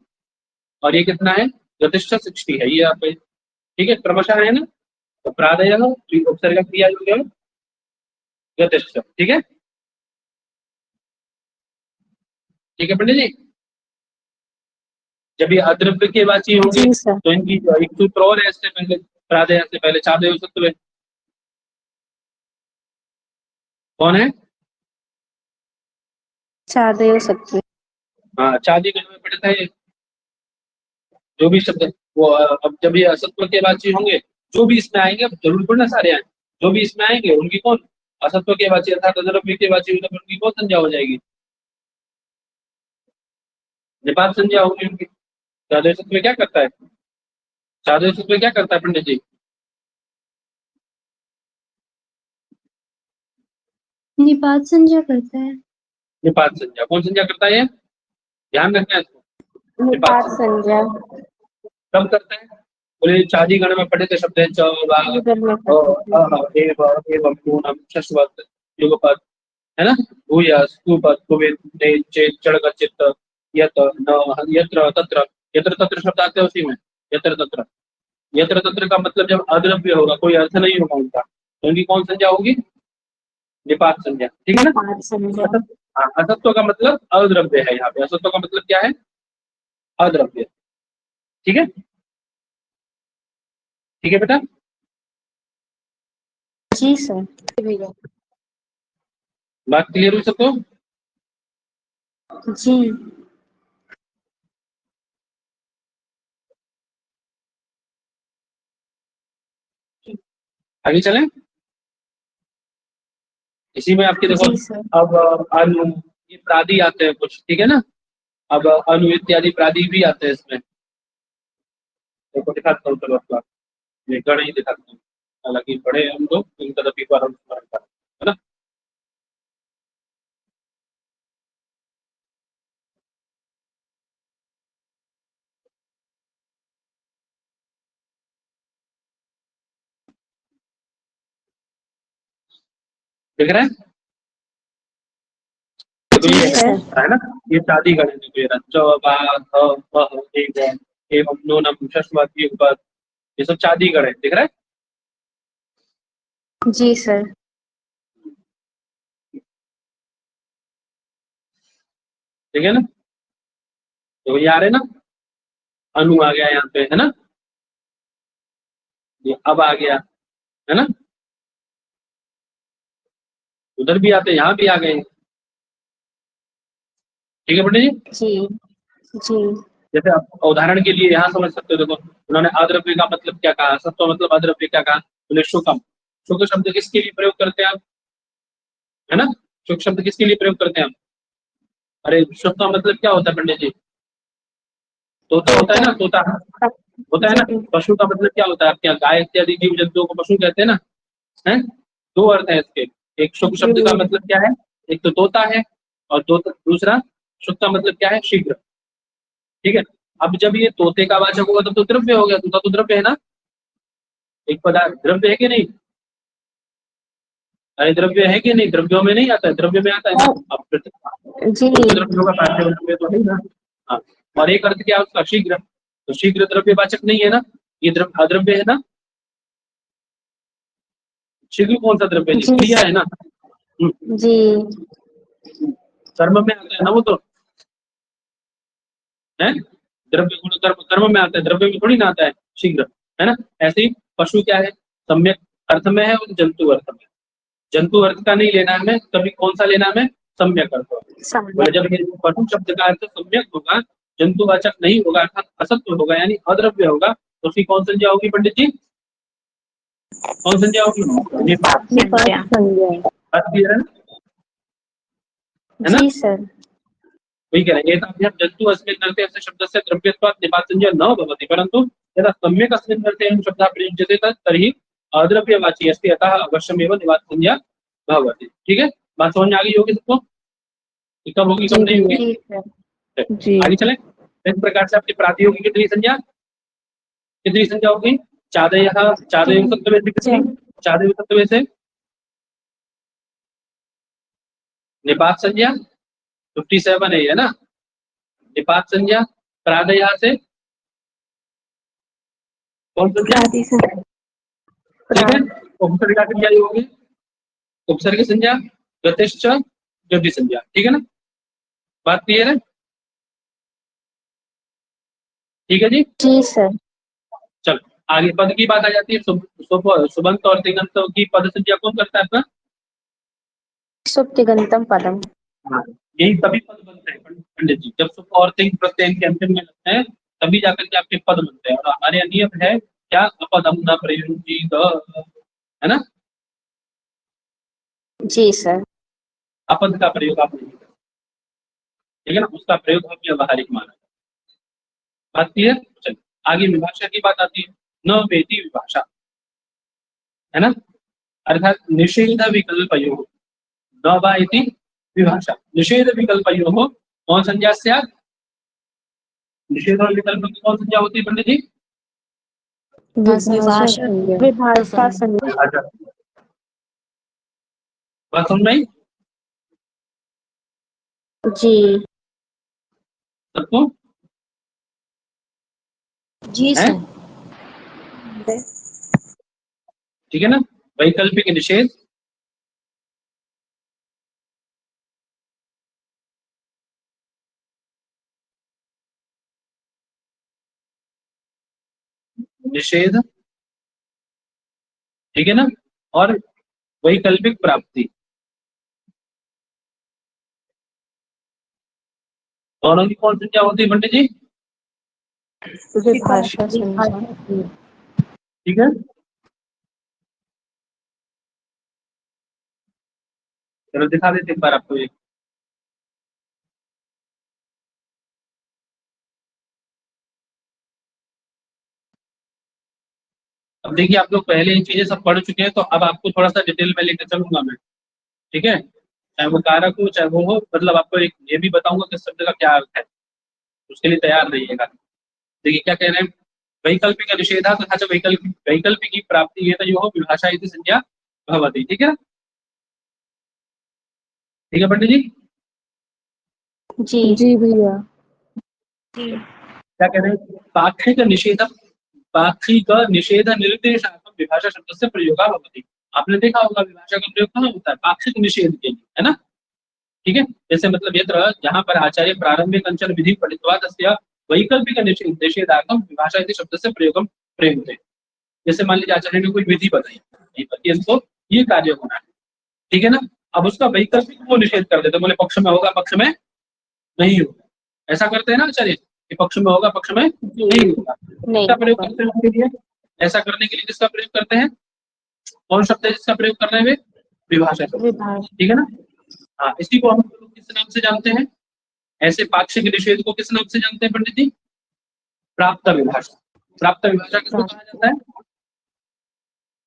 और ये कितना है? गतिश्च 60 है ये आप। ठीक है, क्रमशः है ना? तो प्रादय उपसर्ग क्रिया जो है गतिश्च। ठीक है? ठीक है पंडित जी। जब ये अद्रव्य के वाची होंगे जी सर। तो इनकी एक सूत्र और है इससे पहले, प्रादय से पहले चादय सत्व। कौन है? चादय सत्व। हाँ, चादी गण में पढ़ता है जो भी शब्द वो। अब जब ये असत्व के वाची होंगे, जो भी इसमें आएंगे, अब जरूर थोड़ा सारे आए, जो भी इसमें आएंगे उनकी कौन? असत्व के वाची अर्थात अद्रव्य के वाची होने पर उनकी कौन संज्ञा हो जाएगी? निपात संज्ञा होगी उनकी। चादय सत्व क्या करता है? चादय सत्व क्या करता है पंडित जी? निपात संज्ञा करता है। निपात संज्ञा कौन संज्ञा करता है? ध्यान रखना है इसको। निपात संज्ञा कब करता है? बोले चादी गण में पढ़े थे शब्द है युगपद, है ना? भूयस कुपद कुवेद तेज चेत चढ़ चित्त यत न यत्र तत्र शब्द आते हैं उसी में। यत्र तत्र का मतलब जब अद्रव्य होगा, कोई अर्थ नहीं होगा उनका, तो इनकी कौन संज्ञा होगी? निपात संज्ञा। ठीक है ना? पाठ संज्ञा। हाँ, असत्व का मतलब अद्रव्य है। यहाँ पे असत्व का मतलब क्या है? अद्रव्य। ठीक है, ठीक है बेटा। जी सर। बात क्लियर हुई सबको? जी। आगे चलें। इसी में आपके देखो जी सर। अब अनु ये प्रादि आते हैं कुछ, ठीक है ना? अब अनु इत्यादि प्रादि भी आते हैं इसमें। देखो दिखाता हूँ, चलो आपका ये गण ही दिखाता हूँ। हालांकि बड़े हैं हम लोग, इनका तो पेपर हम स्मरण करें, है ना? देख रहे हैं? देखो जी ये सर। है ना, ये शादी गण है। देखो ये रच्च बा ध प एक एवं नूनम षष्वत युगपत, ये सब चादी गण है। दिख रहा है? जी सर। ठीक है ना? तो ये आ रहे ना, अनु आ गया यहाँ पे, है ना? ये अब आ गया, है ना? उधर भी आते, यहाँ भी आ गए। ठीक है पंडित जी? जी। जी। जैसे आप उदाहरण के लिए यहाँ समझ सकते हो। देखो उन्होंने अद्रव्य का मतलब क्या कहा, सत्व मतलब अद्रव्य क्या कहा, बोले शुकम। शुक शब्द किसके लिए प्रयोग करते हैं आप? है ना? शुक शब्द किसके लिए प्रयोग करते हैं आप? अरे शुक का मतलब क्या होता है पंडित जी? तोता होता है ना, तोता होता है ना। जी। पशु का मतलब क्या होता है आपके यहाँ? गाय इत्यादि जीव जंतुओं को पशु कहते हैं ना? है, दो अर्थ है इसके। एक शुक शब्द का मतलब क्या है? एक तो तोता है, और दूसरा शुक का मतलब क्या है? शीघ्र। ठीक है, अब जब ये तोते का वाचक होगा तब तो द्रव्य हो गया। तोता तो द्रव्य है ना, एक पदार्थ द्रव्य है कि नहीं? अरे द्रव्य है कि नहीं? द्रव्यों में नहीं आता है, द्रव्य में आता है ना। अब जी। द्रव्य होगा, पार्थिव द्रव्य तो है ना। हाँ, और एक अर्थ क्या है उसका? शीघ्र। तो शीघ्र द्रव्यवाचक नहीं है ना, ये द्रव्य अद्रव्य है ना। शीघ्र कौन सा द्रव्य है? जी क्रिया है ना। जी। कर्म में आता है ना वो तो, है द्रव्य गुण कर्म, कर्म में आता है, द्रव्य में थोड़ी ना आता है शीघ्र, है ना? ऐसे ही पशु क्या है? सम्यक अर्थ में है, और जंतु अर्थ में। जंतु अर्थ का नहीं लेना है हमें, कभी कौन सा लेना है हमें? सम्यक अर्थ। बोले जब ये पशु शब्द का अर्थ सम्यक होगा, जंतुवाचक नहीं होगा, अर्थात असत्व होगा, यानी अद्रव्य होगा, तो उसकी कौन संज्ञा होगी पंडित जी? कौन संज्ञा होगी? निपात निपात संज्ञा। अर्थ क्लियर है ना? जी सर। वही कह रहे हैं, एताभ्यां जन्तु अस्मिन् अर्थे अस्य शब्दस्य द्रव्यत्वात् निपात संज्ञा न भवति, परन्तु यदा सम्यक् अस्मिन् अर्थे अयं शब्दः प्रयुज्यते तर्हि अद्रव्यवाची अस्ति, अतः अवश्यमेव निपात संज्ञा भवति। ठीक है, बात समझ में आ गई होगी सबको? ये कब होगी, कब नहीं होगी? जी सर। जी। आगे चलें। इस प्रकार से आपकी प्राति होगी कितनी संज्ञा? कितनी संज्ञा होगी? चादयः, चादयोः सत्त्वे से कितनी? चादयोः सत्त्वे से निपात संज्ञा 57 है ना? निपात संज्ञा प्रादया से कौन संज्ञा? ठीक है, उपसर्ग की क्या होगी? उपसर्ग संज्ञा गतिश्च गद्य संज्ञा। ठीक है ना? बात क्लियर है? ठीक है जी। जी सर। चलो आगे पद की बात आ जाती है। सुबंत और तिङंत की पद संज्ञा कौन करता है अपना? सुप्तिगंतम पदम। हाँ, यही तभी पद बनते हैं पंडित जी, जब सुप और तिंग प्रत्यय के अंतिम में लगते हैं, तभी जाकर के आपके पद बनते हैं। और हमारे यहाँ नियम है क्या? अपदम न प्रयुज्येत, है ना? जी सर। अपद का प्रयोग आप नहीं करते, ठीक है ना? उसका प्रयोग हम व्यवहारिक माना। बात क्लियर? चलिए आगे विभाषा की बात आती है। न वेति विभाषा, है ना? अर्थात निषेध विकल्पयोः, न वा इति विभाषा। निषेध विकल्पयोः कौन संज्ञा स्यात्? निषेध और विकल्प की कौन संज्ञा होती है पंडित जी? विभाषा। विभाषा संज्ञा। विभाषा। बात समझ में आई जी। सबको? जी है सर। ठीक है ना? वैकल्पिक निषेध, निषेध, ठीक है ना, और वैकल्पिक प्राप्ति, दोनों की कौन सी क्या होती है पंडित जी? विभाषा संज्ञा। ठीक है, चलो दिखा देते एक बार आपको ये। अब देखिए आप लोग पहले ये चीजें सब पढ़ चुके हैं, तो अब आपको थोड़ा सा डिटेल में लेकर चलूंगा मैं, ठीक है, चाहे वो कारक हो चाहे वो हो, मतलब आपको एक ये भी बताऊंगा कि शब्द का क्या अर्थ है, उसके लिए तैयार रहिएगा। देखिए क्या कह रहे हैं, वैकल्पिक निषेधा तथा च वैकल्पिक की प्राप्ति है तो यो विभाषा इति संज्ञा भवति, ठीक है, ठीक है पंडित जी। जी जी भैया। क्या कह रहे हैं, पाक्षिक निषेध, पाक्षिक निषेध निर्देशात्मक विभाषा शब्द से प्रयोगा भवति। आपने देखा होगा विभाषा का प्रयोग कहाँ होता है, पाक्षिक निषेध के लिए, है ना, ठीक है, जैसे मतलब यत्र जहाँ पर आचार्य प्रारंभिक अंचल विधि पठित्वा तस्य वैकल्पिक निषेधार्थम विभाषा इति शब्द से प्रयोगम प्रयुज्यते। जैसे मान लीजिए आचार्य ने कोई विधि बताई कि इसको ये कार्य होना है, ठीक है ना, अब उसका वैकल्पिक वो निषेध कर देते, बोले पक्ष में होगा पक्ष में नहीं होगा, ऐसा करते हैं ना आचार्य कि पक्ष में होगा पक्ष में नहीं होगा, इसका प्रयोग करते हैं उसके लिए, ऐसा करने के लिए किसका प्रयोग करते हैं, कौन शब्द है जिसका प्रयोग कर रहे हैं वे, विभाषा शब्द, ठीक है ना। हाँ, इसी को हम किस नाम से जानते हैं, ऐसे पाक्षिक निषेध को किस नाम से जानते हैं पंडित जी, प्राप्त विभाषा। प्राप्त विभाषा किसको कहा जाता है,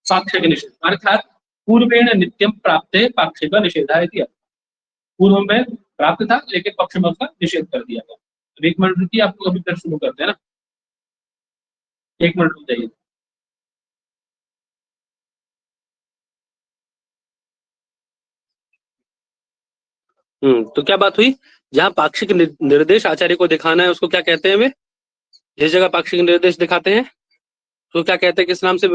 पाक्षिक निषेध, अर्थात पूर्वेण नित्यम प्राप्ते पाक्षिक निषेधा इति, पूर्व में प्राप्त था लेकिन पक्ष में उसका निषेध कर दिया गया। अब एक मिनट रुकिए, आपको अभी तक शुरू करते हैं ना, एक मिनट रुक जाइए। तो क्या बात हुई, जहाँ पाक्षिक निर्देश आचार्य को दिखाना है उसको क्या कहते हैं वे, जिस जगह पाक्षिक निर्देश दिखाते हैं तो क्या कहते हैं, किस नाम से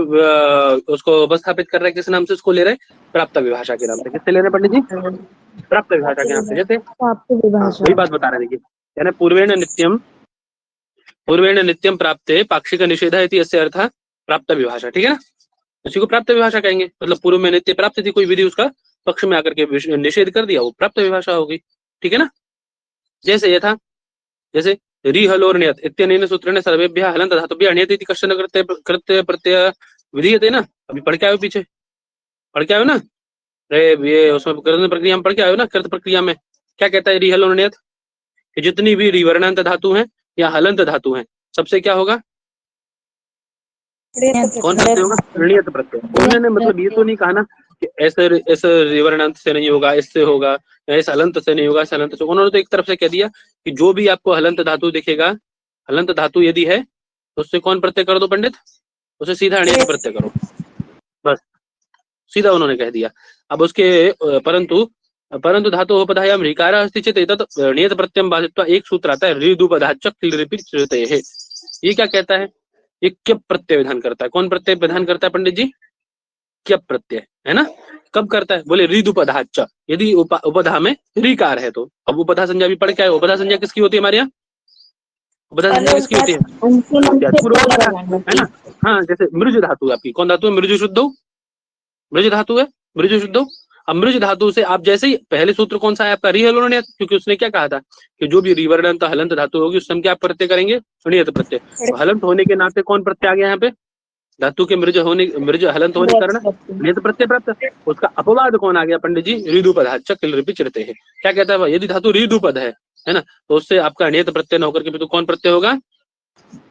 उसको उपस्थापित कर रहे हैं, किस नाम से उसको ले रहे हैं, प्राप्त विभाषा के नाम से। किससे ले रहे हैं पंडित जी, प्राप्त विभाषा के नाम से। जैसे वही बात बता रहे हैं, देखिए यानी पूर्वेण नित्यम प्राप्ते पाक्षिक निषेध इति अस्य अर्थ प्राप्त विभाषा, ठीक है ना, उसी को प्राप्त विभाषा कहेंगे। मतलब पूर्व में नित्य प्राप्त थी कोई विधि, उसका पक्ष में आकर के निषेध कर दिया, वो प्राप्त विभाषा होगी, ठीक है ना। जैसे ये था, जैसे रि हल और नियत इत्यनेन सूत्रेण सर्वेभ्यः हलन्त धातुभ्यः अनियत इति कश्चन कृत्य प्रत्यय विधीयते ना। अभी पढ़ के आयो, पीछे पढ़ के आयो ना, ये उसमें कृत प्रक्रिया में पढ़ के आयो ना, कृत प्रक्रिया में क्या कहता है, रि हल और नियत कि जितनी भी रिवर्णांत धातु हैं या हलंत धातु हैं सबसे क्या होगा, कौन प्रत्यय होगा, ऋणियत प्रत्यय। उन्होंने मतलब ये तो नहीं कहा ना कि ऐसे रिवर्णांत से नहीं होगा, इससे होगा, इस हलंत से नहीं होगा, इस हलंत से। उन्होंने तो एक तरफ से कह दिया कि जो भी आपको हलंत धातु दिखेगा, हलंत धातु यदि है तो उससे कौन प्रत्यय कर दो पंडित, उसे सीधा ऋणियत प्रत्यय करो, बस सीधा उन्होंने कह दिया। अब उसके परंतु धातु उपधायाम ऋकार अस्ति चेत एतत् ऋणियत प्रत्ययम बाधित्वा एक सूत्र आता है ऋदुपधाच्च क्लिरिपि च्युतये। ये क्या कहता है, ये क्यप प्रत्यय विधान करता है। कौन प्रत्यय विधान करता है पंडित जी, क्यप प्रत्यय, है ना। कब करता है, बोले ऋदुपधाच्च, यदि उपधा में ऋकार है तो। अब उपधा संज्ञा भी पढ़ के आए, उपधा संज्ञा किसकी होती है हमारे यहाँ, उपधा संज्ञा किसकी होती है, है ना। हाँ, जैसे मृज धातु आपकी, कौन धातु है, मृज शुद्ध, मृज धातु है, मृज शुद्ध। अब मृज धातु से आप जैसे ही पहले सूत्र कौन सा है आपका, रिहलोनियत, क्योंकि उसने क्या कहा था कि जो भी रिवर्णंत हलंत धातु होगी उससे हम क्या प्रत्यय करेंगे, ऋणियत प्रत्यय। तो हलंत होने के नाते कौन प्रत्यय आ गया यहाँ पे, धातु के मृज हलंत होने के कारण ऋणियत प्रत्यय प्राप्त। उसका अपवाद कौन आ गया पंडित जी, ऋदुपधाच्च क्लिरिपि च्युतये। क्या कहता है, यदि धातु ऋदुपद है ना, तो उससे आपका ऋणियत प्रत्यय न होकर के तो कौन प्रत्यय होगा,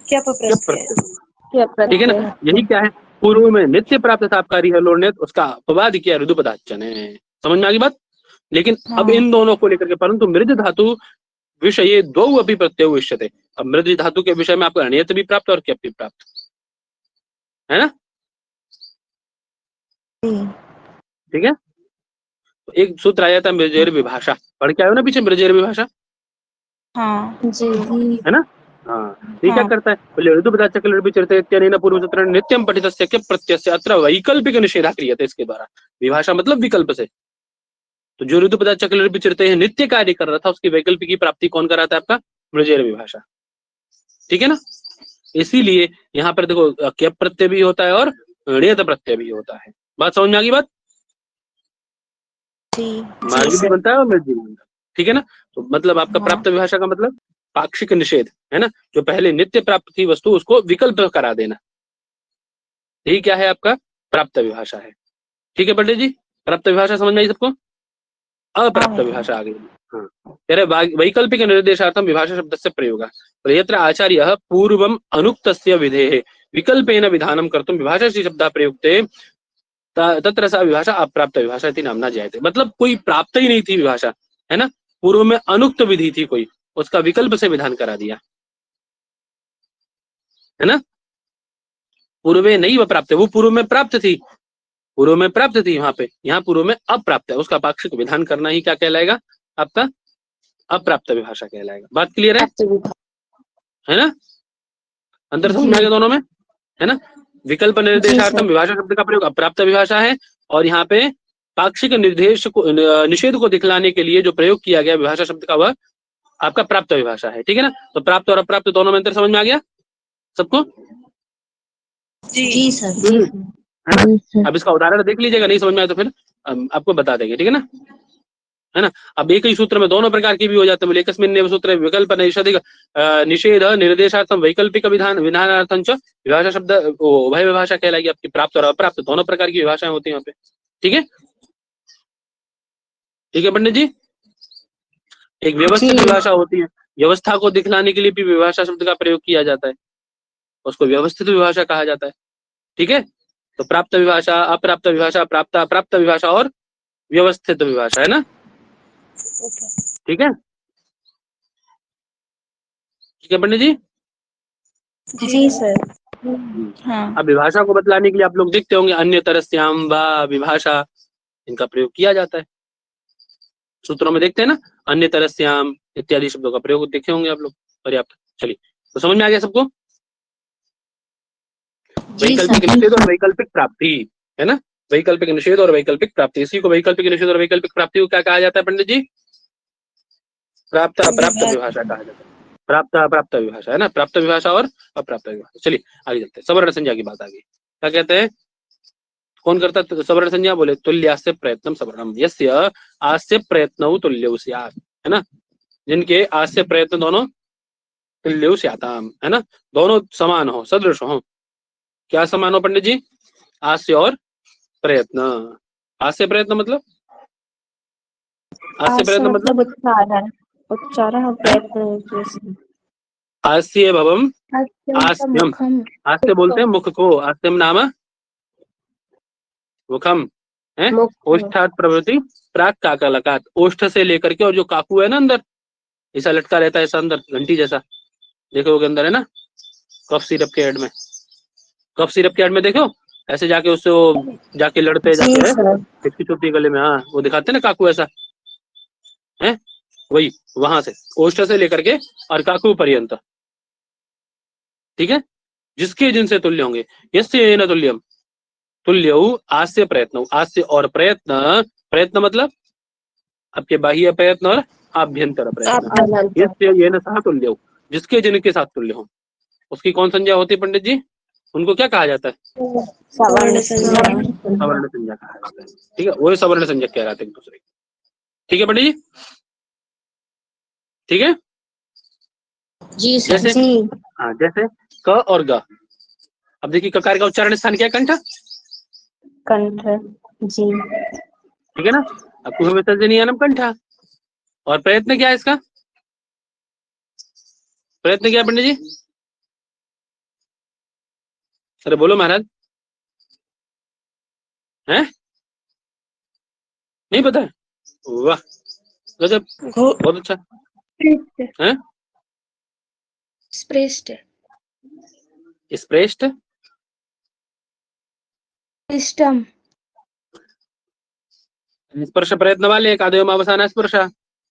क्यप प्रत्यय, ठीक है ना। यही क्या है, पूर्व में नित्य प्राप्त था आपका रिहलोनियत, उसका अपवाद किया ऋदुपधाच्च ने। समझ में आ गई बात। लेकिन अब इन दोनों को लेकर के, परंतु मृज धातु विषय द्वौ अपि प्रत्यय इष्यते। अब मृज धातु के विषय में आपका ऋणियत भी प्राप्त और क्यप भी प्राप्त, है ना, ठीक है। तो एक सूत्र आया था मृजेर विभाषा, पढ़ के आयो ना पीछे, मृजेर विभाषा, हाँ जी, है ना। हाँ, ये क्या करता है, बोले ऋतुपदाच चक्रलृभिचरिते इत्यनेन पूर्वसूत्रेण नित्यं पठितस्य के प्रत्ययस्य अत्र वैकल्पिक निषेधः क्रियते, इसके द्वारा विभाषा मतलब विकल्प से। तो जो ऋतुपदाच चक्रलृभिचरिते है नित्य कार्य कर रहा था, उसकी वैकल्पिक की प्राप्ति कौन कराता है? आपका मृजेर विभाषा। ठीक है ना, इसीलिए यहाँ पर देखो क्यप प्रत्यय भी होता है और णेत प्रत्यय भी होता है। बात समझ में आ गई? बात मार्ग भी बनता है और मृज भी बनता है। ठीक है ना, तो मतलब आपका प्राप्त विभाषा का मतलब पाक्षिक निषेध है ना, जो पहले नित्य प्राप्त थी वस्तु उसको विकल्प करा देना, यही क्या है आपका प्राप्त विभाषा है। ठीक है पंडित जी, प्राप्त विभाषा समझ में आई सबको? अप्राप्त विभाषा आ गई। हाँ, कह रहे वैकल्पिक निर्देशार्थम विभाषा शब्द से प्रयोग, यत्र आचार्य पूर्वम अनुक्तस्य विधेः विकल्पेन विधानं कर्तुं विभाषा शब्द प्रयुक्ते तत्र सा विभाषा अप्राप्त विभाषा इति नाम्ना जायते। मतलब कोई प्राप्त ही नहीं थी विभाषा, है ना, पूर्व में अनुक्त विधि थी कोई, उसका विकल्प से विधान करा दिया, है ना। पूर्वे नहीं वह प्राप्त है, वो पूर्व में प्राप्त थी, पूर्व में प्राप्त थी वहां पे, यहाँ पूर्व में अप्राप्त है, उसका पाक्षिक विधान करना ही क्या कहलाएगा? आपका अप्राप्त विभाषा कहलाएगा। बात क्लियर है ना? अंतर समझ में आ गया दोनों में, है ना। विकल्प निर्देशार्थम विभाषा शब्द का प्रयोग अप्राप्त विभाषा है, और यहाँ पे पाक्षिक निर्देश को निषेध को दिखलाने के लिए जो प्रयोग किया गया विभाषा शब्द का वह आपका प्राप्त विभाषा है। ठीक है ना, तो प्राप्त और अप्राप्त दोनों में अंतर समझ में आ गया सबको? जी सर। है ना। अब इसका उदाहरण देख लीजिएगा, नहीं समझ में आया तो फिर आपको बता देंगे। ठीक है ना, है ना। अब एक ही सूत्र में दोनों प्रकार की भी हो जाते हैं। एकस्मिन्नेव सूत्रे विकल्प निषेध निर्देशार्थम वैकल्पिक विधान विधानार्थं च विभाषा शब्द उभय विभाषा कहलाएगी आपकी। प्राप्त और अप्राप्त दोनों प्रकार की विभाषाएं होती हैं यहाँ पे। ठीक है, ठीक है पंडित जी। एक व्यवस्थित विभाषा होती है, व्यवस्था को दिखलाने के लिए भी विभाषा शब्द का प्रयोग किया जाता है, उसको व्यवस्थित विभाषा कहा जाता है। ठीक है, तो प्राप्त विभाषा, अप्राप्त विभाषा, प्राप्त अप्राप्त विभाषा और व्यवस्थित विभाषा, है ना। ठीक है, ठीक है पंडित जी। जी सर। हाँ। अब विभाषा को बतलाने के लिए आप लोग देखते होंगे अन्य तरस्याम व विभाषा, इनका प्रयोग किया जाता है सूत्रों में, देखते हैं ना, अन्य तरस्याम इत्यादि शब्दों का प्रयोग देखे होंगे आप लोग। पर्याप्त, चलिए, तो समझ में आ गया सबको? वैकल्पिक निषेध और वैकल्पिक प्राप्ति, है ना। वैकल्पिक निषेध और वैकल्पिक प्राप्ति, इसी को वैकल्पिक निषेध और वैकल्पिक प्राप्ति को क्या कहा जाता है पंडित जी? प्राप्त अप्राप्त विभाषा कहा जाता है। प्राप्त अप्राप्त विभाषा, है ना, प्राप्त विभाषा और अप्राप्त विभाषा। चलिए आगे चलते हैं, सवर्ण संज्ञा की बात आ गई। क्या कहते हैं, कौन करता है सवर्ण संज्ञा? बोले तुल्यास्य प्रयत्नम सवर्णम यस्य आस्य प्रयत्नौ तुल्यौ स्यात्, है ना। जिनके आस्य प्रयत्न दोनों तुल्यौ स्याताम, है ना, दोनों समान हो, सदृश हो। क्या समान हो पंडित जी? आस्य और प्रयत्न। आस्य प्रयत्न मतलब, आस्य प्रयत्न मतलब उच्चारण और प्रयत्न। आस्य भवम आस्यम, आस्य बोलते हैं मुख को, आस्यम नाम मुखम है। ओष्ठात प्रवृत्ति प्राक काकलकात, ओष्ठ से लेकर के, और जो काकू है ना अंदर ऐसा लटका रहता है, ऐसा अंदर घंटी जैसा, देखो के अंदर है ना, कफ सिरप के हेड में, कफ सिरप के हेड में देखो ऐसे जाके उससे वो जाके लड़ते जाते हैं, इसकी चुपती गले में, हाँ वो दिखाते हैं ना काकू ऐसा है, वही वहां से ओष्ठ से लेकर के और काकू पर्यंत। ठीक है, जिसके जिनसे तुल्य होंगे, यस्य न तुल्यम तुल्यौ आस्य प्रयत्न, आस्य और प्रयत्न, प्रयत्न मतलब आपके बाह्य प्रयत्न और आभ्यंतर प्रयत्न, यस्य येन सह तुल्यौ, जिसके जिनके साथ तुल्य हो, उसकी कौन संज्ञा होती है पंडित जी? उनको क्या कहा जाता है? सवर्ण संज्ञा। सवर्ण संज्ञा कहा जाता है। ठीक है, वही सवर्ण संज्ञा कह रहा था एक दूसरे। ठीक है पंडित जी, ठीक है जी सर। जैसे, हाँ जैसे क और ग। अब देखिए ककार का उच्चारण स्थान क्या है? कंठ, कंठ। जी। ठीक है ना। अब कुह विसर्जनीयानम कंठा, और प्रयत्न क्या है इसका? प्रयत्न क्या है पंडित जी? अरे बोलो महाराज, हैं? नहीं पता है? वाह गजब, बहुत अच्छा है। स्प्रेस्ट। स्प्रेष्ट, स्टम। स्पर्श प्रयत्न वाले कादयो अवसान स्पर्श,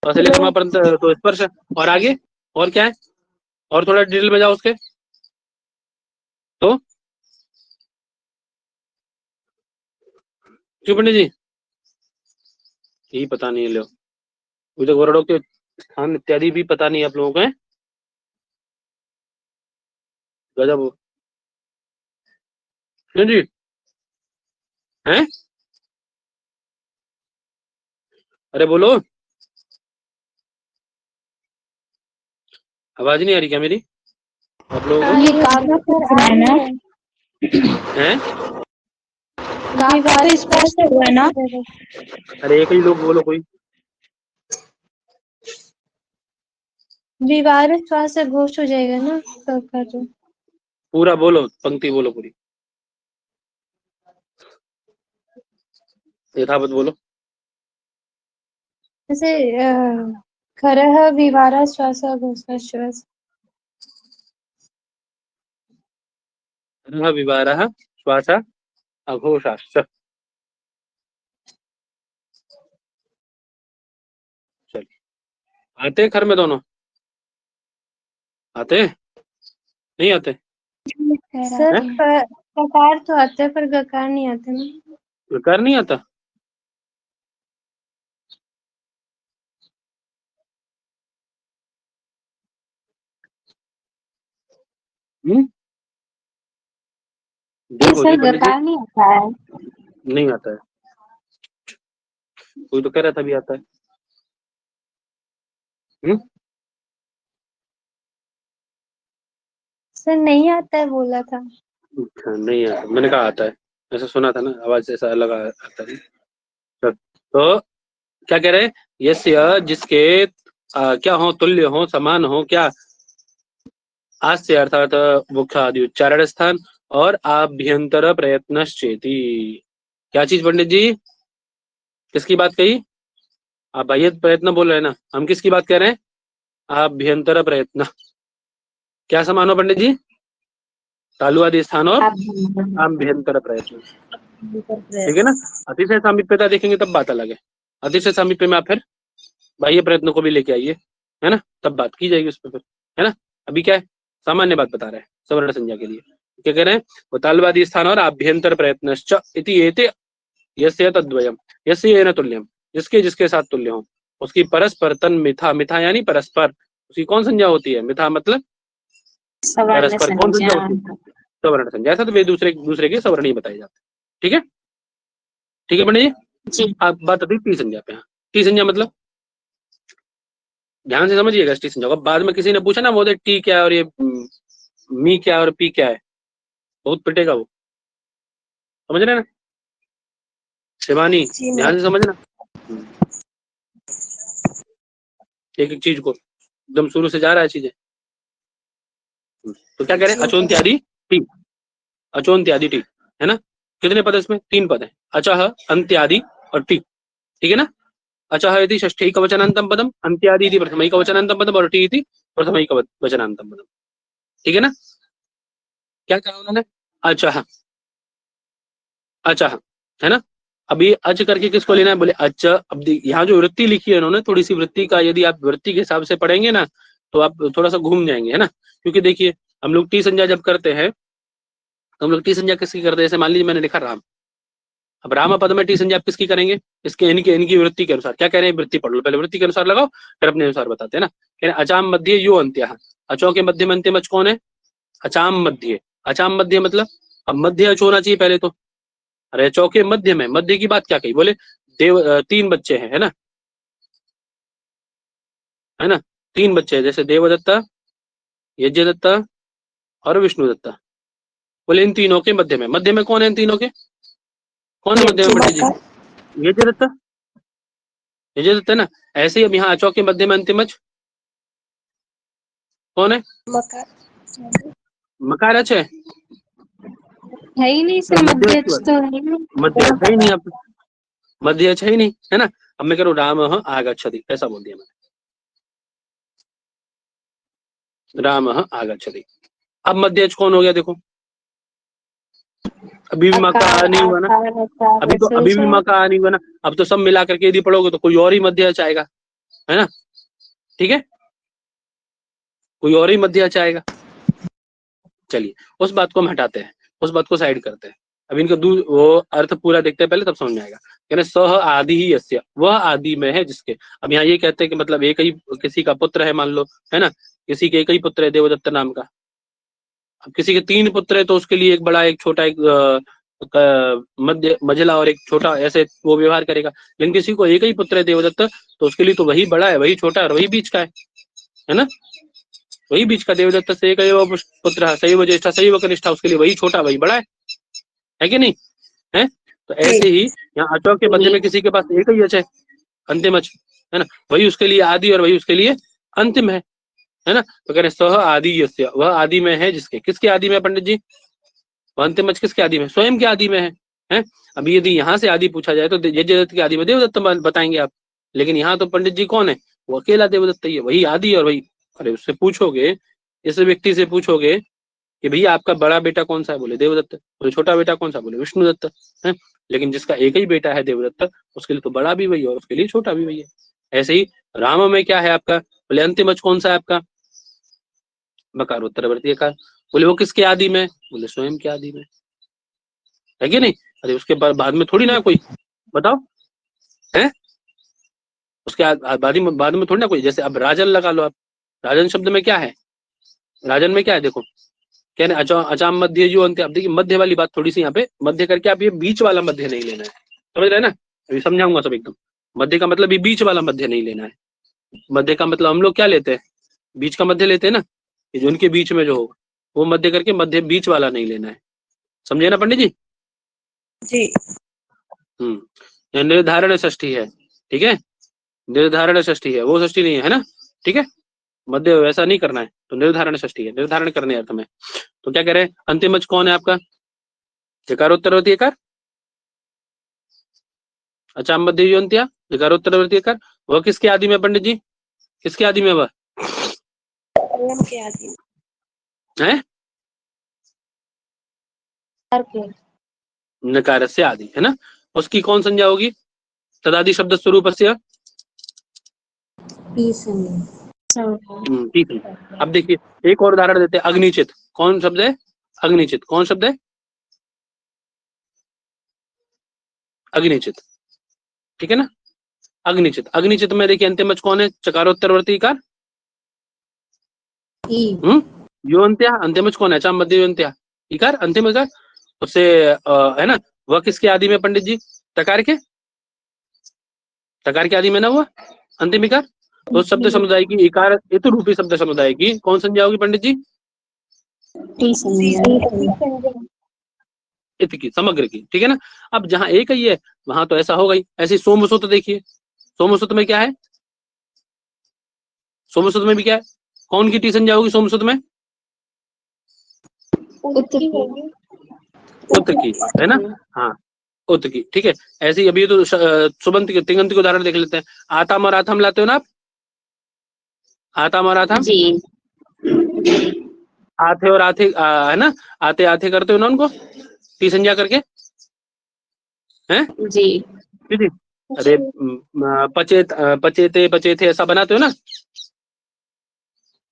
तो स्पर्श, और आगे और क्या है? और थोड़ा डिटेल में जाओ उसके। तो क्यों पंडित जी, यही पता नहीं है लो, मुझे वर्णों के स्थान इत्यादि भी पता नहीं आप लोगों को है। गजब हो। क्यों जी हैं? अरे बोलो, आवाज नहीं आ रही क्या मेरी आप लोगों को? ये काका तो है ना, हैं? काका तो स्पष्ट हुआ ना। अरे एक ही लोग बोलो कोई। विवाह श्वास से घोष हो जाएगा ना सबका तो। पूरा बोलो, पंक्ति बोलो पूरी, यथावत बोलो। जैसे खरः विवाह श्वास घोषाश्वास। विवारः श्वास अघोषाश्च। चलिए, आते खर में दोनों आते नहीं आते? सर ककार तो आता है पर गकार नहीं आता ना। विकार नहीं आता? देखो सर जी पंडित जी, गकार नहीं आता है। नहीं आता है। कोई तो कह रहा था भी आता है। सर नहीं आता है बोला था। अच्छा, नहीं आता, मैंने कहा आता है, ऐसा सुना था ना, आवाज ऐसा अलग आता है। तो क्या कह रहे हैं? यस्य जिसके क्या हो, तुल्य हो, समान हो, क्या आस्य अर्थात मुख्य आदि उच्चारण स्थान और आभ्यंतर प्रयत्नश्चेति। क्या चीज पंडित जी, किसकी बात कही? आप बाह्य प्रयत्न बोल रहे हैं ना, हम किसकी बात कह रहे हैं? आभ्यंतर प्रयत्न। क्या समान हो पंडित जी? तालु आदि स्थान और आभ्यंतर प्रयत्न, ठीक है ना। अतिशय सामीप्यता देखेंगे तब बात अलग है। अतिशय सामीप्य में आप फिर बाह्य प्रयत्न को भी लेके आइए, है ना, तब बात की जाएगी उस पर फिर, है ना। अभी क्या है, सामान्य बात बता रहे हैं सवर्ण संज्ञा के लिए। क्या कह रहे हैं? वो तालवादी स्थान और आभ्यंतर प्रयत्नश्च इति एते यस्य तद्वयम यस्य येन तुल्यम, जिसके जिसके साथ तुल्य हो उसकी परस्पर तन मिथा, मिथा यानी परस्पर, उसकी कौन संज्ञा होती है? मिथा मतलब परस्पर कौन संज्ञा होती है? सवर्ण संज्ञा। ऐसा तो वे दूसरे दूसरे के सवर्ण ही बताए जाते हैं, ठीक है। ठीक है पंडित जी, आप बात अभी टी संज्ञा पे। टी संज्ञा मतलब ध्यान से समझिएगा टी संज्ञा को। बाद में किसी ने पूछा ना वो टी क्या है और ये मी क्या है और पी क्या है, बहुत पिटेगा वो, समझ रहे ना शिवानी? ध्यान से समझना एक एक चीज को, एकदम शुरू से जा रहा है चीजें। तो क्या कह रहे हैं? अचोन्त्यादि टी, अचोन्त्यादि टी, है ना। कितने पद इसमें? 3 पद है, अचः, अंत्यादि और टी, ठीक है ना। अचः इति षष्ठैकवचनान्तं पदम, अंत्यादि इति प्रथमैकवचनान्तं पदम और टी इति प्रथमैकवचनान्तं पदम, ठीक है ना। क्या कहा उन्होंने? अचः, अचः, है ना। अभी अच करके किसको लेना है? बोले अच। अब यहाँ जो वृत्ति लिखी है उन्होंने, थोड़ी सी वृत्ति का यदि आप वृत्ति के हिसाब से पढ़ेंगे ना तो आप थोड़ा सा घूम जाएंगे, है ना। क्योंकि देखिए हम लोग टी संज्ञा जब करते हैं तो हम लोग टी संज्ञा किसकी करते हैं? जैसे मान लीजिए मैंने लिखा राम, अब राम पद में टी संज्ञा आप किसकी करेंगे? इसके इनकी वृत्ति के अनुसार। क्या कह रहे हैं? वृत्ति पढ़ लो पहले, वृत्ति के अनुसार लगाओ फिर अपने अनुसार बताते हैं ना। कह रहे अचाम मध्य यो अंत्य, अचो के मध्य में अंतिम अच कौन है? अचाम मध्य। अचाम मध्य मतलब अब मध्य अच होना चाहिए पहले तो। अरे चौके मध्य में, मध्य की बात क्या कही? बोले देव 3 बच्चे हैं, है ना, है ना। 3 बच्चे हैं, जैसे देवदत्ता, यज्ञदत्ता और विष्णुदत्ता। बोले इन तीनों के मध्य में, मध्य में कौन है? इन तीनों के कौन है मध्य में पंडित जी? यज्ञदत्ता, यज्ञदत्ता ना। ऐसे ही अब यहाँ अचौ के मध्य में अंतिम अच कौन है? मकार अच है ही नहीं सर, मध्य तो है ही नहीं। मध्य है ही नहीं, अब मध्य अच है ही नहीं, है ना। अब मैं करूँ राम आगच्छति, ऐसा बोल दिया मैंने, राम आगच्छति। अब मध्य अच कौन हो गया? देखो अभी भी मका नहीं हुआ ना, अभी भी मका नहीं हुआ ना। अब तो सब मिला करके यदि पढ़ोगे तो कोई और ही मध्य अच आएगा, है ना, ठीक है। कोई और ही मध्याच आएगा। चलिए उस बात को हम हटाते हैं, उस बात को साइड करते हैं। अब इनका वो अर्थ पूरा देखते हैं पहले, तब समझ में आएगा। यानी सह आदि ही यस्य, वह आदि में है जिसके। अब यहाँ ये कहते हैं कि मतलब एक ही किसी का पुत्र है, मान लो, है ना, किसी के एक ही पुत्र है देवदत्त नाम का। अब किसी के 3 पुत्र है तो उसके लिए एक बड़ा, एक छोटा, एक मध्य, मझला और एक छोटा, ऐसे वो व्यवहार करेगा। लेकिन किसी को एक ही पुत्र है देवदत्त, तो उसके लिए तो वही बड़ा है, वही छोटा और वही बीच का है ना, वही बीच का। देवदत्त से एक पुत्र सैव ज्येष्ठा सैव कनिष्ठा, उसके लिए वही छोटा वही बड़ा है कि नहीं है। तो ऐसे ही यहाँ अचौ के मध्य में किसी के पास एक ही अच है, अंतिम अच, है ना, वही उसके लिए आदि और वही उसके लिए अंतिम है ना। तो कह रहे सह आदि यस्य, वह आदि में है जिसके। किसके आदि में पंडित जी? वह अंतिम अच किसके आदि में? स्वयं के आदि में है। अब यदि यहाँ से आदि पूछा जाए तो यज्ञदत्त के आदि में देवदत्त बताएंगे आप, लेकिन यहाँ तो पंडित जी कौन है? वो अकेला देवदत्त ही है, वही आदि और वही। अरे उससे पूछोगे, इस व्यक्ति से पूछोगे कि भैया आपका बड़ा बेटा कौन सा है? बोले देवदत्त। बोले छोटा बेटा कौन सा? बोले विष्णुदत्त है। लेकिन जिसका एक ही बेटा है देवदत्त, उसके लिए तो बड़ा भी वही है और उसके लिए छोटा भी वही है। ऐसे ही राम में क्या है आपका? बोले अंतिम अच कौन सा है आपका? बकारोत्तरवर्ती कार। बोले वो किसके आदि में? बोले स्वयं के आदि में, है कि नहीं। अरे उसके बाद में थोड़ी ना कोई, बताओ है, उसके बाद में थोड़ी ना कोई। जैसे अब राजन लगा लो आप, राजन शब्द में क्या है? राजन में क्या है देखो, क्या है अचाम मध्य जो अंत्य। अब देखिए मध्य वाली बात थोड़ी सी यहाँ पे मध्य करके आप ये बीच वाला मध्य नहीं लेना है, समझ रहे हैं ना। अभी समझाऊंगा सब एकदम। मध्य का मतलब ये बीच वाला मध्य नहीं लेना है। मध्य का मतलब हम लोग क्या लेते हैं? बीच का मध्य लेते हैं ना, जो उनके बीच में जो होगा वो मध्य करके, मध्य बीच वाला नहीं लेना है। समझे ना पंडित जी? जी। निर्धारण षष्ठी है, ठीक है, निर्धारण षष्ठी है, वो षष्ठी नहीं है ना, ठीक है। मध्य वैसा नहीं करना है, तो निर्धारण षष्ठी है, निर्धारण करने अर्थ में। तो क्या कह रहे हैं? अंतिम अच कौन है आपका? जकारोत्तरवर्ती कार, अच्छा मध्य अंत्या, जकारोत्तरवर्ती कार। वह किसके आदि में पंडित जी? किसके आदि में? वह है नकार से आदि, है ना। उसकी कौन संज्ञा होगी? तदादि शब्द स्वरूप से। अब देखिए एक और उदाहरण देते हैं, अग्निचित। कौन शब्द है? अग्निचित। कौन शब्द है? अग्निचित, ठीक है ना। अग्निचित, अग्निचित में देखिए अंतिम अच कौन है? चकारोत्तरवर्ती कार, यो अंत्या। अंतिम अच कौन है? चाम मध्य अंत्या इकार, अंतिम इकार। उससे है ना, वह किसके आदि में पंडित जी? तकार के, तकार के आदि में ना हुआ अंतिम इकार। तो शब्द समुदाय की इकार इत रूपी शब्द समुदाय की कौन संज्ञा होगी पंडित जी? इत की, समग्र की, ठीक है ना। अब जहां एक ही है वहां तो ऐसा होगा ही। ऐसे सोमसुत देखिए, सोमसुत में क्या है? सोमसुत में भी क्या है? कौन की टी संज्ञा होगी सोमसुत में? उत की, है ना। हाँ उत की, ठीक है। ऐसे ही अभी तो सुबंत के तिंगंत के उदाहरण देख लेते हैं। आताम और आथम लाते हो ना आप? आताम और आथम जी आथे और आथे है ना, आते आथे करते हो ना उनको टी संज्ञा करके, हैं जी जी। अरे पचेत पचेते पचेते ऐसा बनाते हो ना?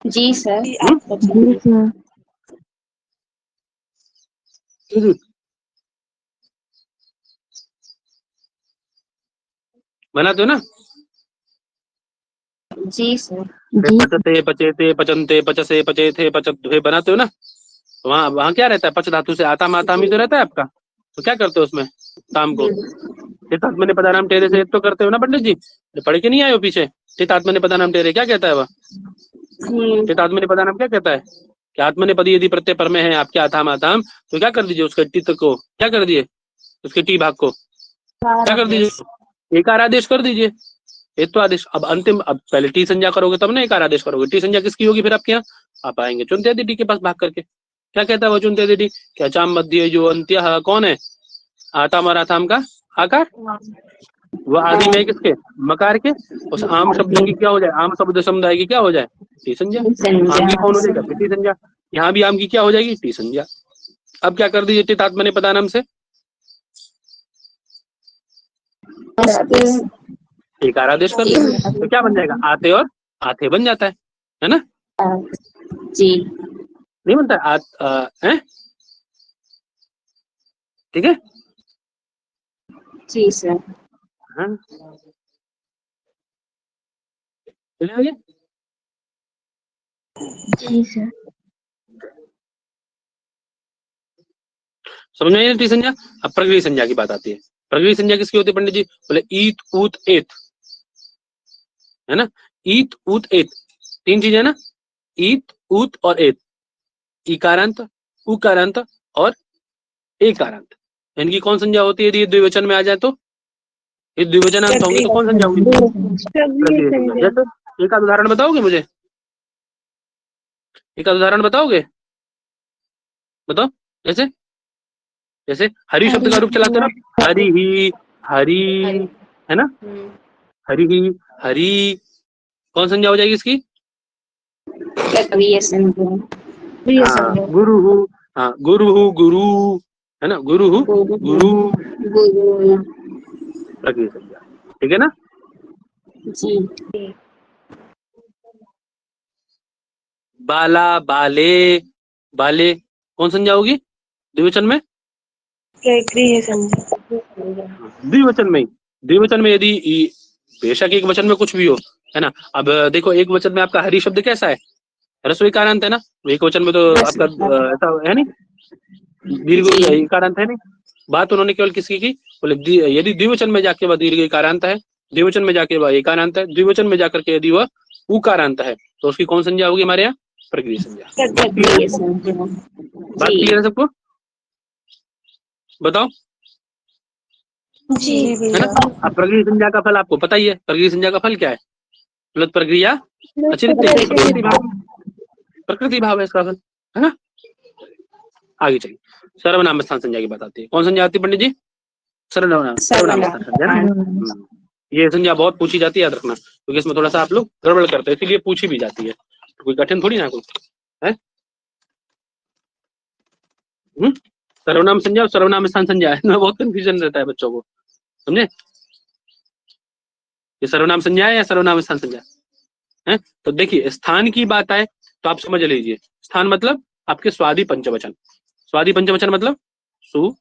जी सर। जी सर। जी बनाते हो ना? सर। जी पचते पचेते पचनते पचसे पचेथे पचध्वे बनाते हो ना? तो वहां क्या रहता है? पच धातु से आताम आताम ही तो रहता है आपका। तो क्या करते हो उसमें शाम को? चितात्मने पदानाम टेरे से तो करते हो ना पंडित जी? पढ़ के नहीं आए हो पीछे? चितात्मने पदानाम टेरे क्या कहता है वह? चितात्मने पदानाम क्या कहता है कि आत्मने पदी यदि प्रत्यय पर में है आपके आताम आताम, तो क्या कर दीजिए उसके टित को, क्या कर दिए उसके टी भाग को, क्या कर दीजिए? एकार आदेश कर दीजिए, एक तो आदेश। अब अंतिम, अब पहले टी संज्ञा करोगे तब ना एकार आदेश करोगे। टी संज्ञा किसकी होगी फिर आपके यहाँ? आप आएंगे चुनते टी के पास भाग करके। क्या कहता है वो चुनते टी? क्या चाम मध्य जो अंत्य कौन है? आताम और आताम का आकार, वह आदि में किसके? मकार के। उस आम शब्द की क्या हो जाए? आम शब्द समुदाय की क्या हो जाए? टी संज्ञा। आम की कौन हो जाएगा? टी संज्ञा। यहाँ भी आम की क्या हो जाएगी? टी संज्ञा। अब क्या कर दीजिए टितात्मने पदानाम से? एकार आदेश कर दीजिए, तो क्या बन जाएगा? आते और आते बन जाता है ना। जी नहीं बनता है, ठीक है। जी सर। हाँ चलिए आगे। जी सर। समझ में आई ना संज्ञा। अब प्रकृति संज्ञा की बात आती है। प्रकृति संज्ञा किसकी होती है पंडित जी? बोले ईत ऊत एत, है ना। ईत ऊत एत तीन चीजें ना, ईत ऊत और एत, इकारांत उकारांत और एकारांत। इनकी कौन संज्ञा होती है यदि ये द्विवचन में आ जाए तो? ये द्विवचन अंत होंगे तो कौन संज्ञा होगी? प्रकृति संज्ञा। जैसे एक उदाहरण बताओगे मुझे? एक उदाहरण बताओगे? बताओ। जैसे जैसे हरि शब्द का रूप चलाते हो ना, हरि ही हरि, है ना। हरि ही हरि कौन संज्ञा हो जाएगी इसकी? हाँ गुरु हु, हाँ गुरु हु गुरु, है ना। गुरु हु गुरु प्रकृति संज्ञा, ठीक है ना। जी बाला बाले, बाले कौन संज्ञा होगी द्विवचन में? द्विवचन में, द्विवचन में यदि बेशक एक वचन में कुछ भी हो, है ना। अब देखो एक वचन में आपका हरि शब्द कैसा है? रसोई कारांत है ना। एक वचन में तो आपका ऐसा है नहीं, दीर्घ कारांत है नहीं। बात उन्होंने केवल किसकी की? बोले यदि द्विवचन में जाके वह दीर्घ कारांत है, द्विवचन में जाके वह एकारांत है, द्विवचन में जाकर के यदि वह उकारांत है तो उसकी कौन संज्ञा होगी हमारे यहाँ? प्रकृति संज्ञा। बात क्लियर है सबको? बताओ। जी है ना। अब प्रकृति संज्ञा का फल आपको पता ही है। प्रकृति संज्ञा का फल क्या है? प्लुत प्रक्रिया अचिन्त्य भाव, प्रकृति भाव है इसका फल, है ना। आगे चलिए सर्वनाम स्थान संज्ञा की बात आती है। कौन संज्ञा आती है पंडित जी? सर्वनाम स्थान संज्ञा ना। ये संज्ञा बहुत पूछी जाती है, याद रखना, क्योंकि इसमें थोड़ा सा आप लोग गड़बड़ करते हैं, इसीलिए पूछी भी जाती है। कोई कठिन थोड़ी ना कुछ है। सर्वनाम संज्ञा और सर्वनाम स्थान संज्ञा है, बहुत कंफ्यूजन रहता है बच्चों को, समझे। ये सर्वनाम संज्ञा है या सर्वनाम स्थान संज्ञा है? तो देखिए स्थान की बात आए तो आप समझ लीजिए, स्थान मतलब आपके स्वादि पंचवचन। स्वादि पंचवचन मतलब सु,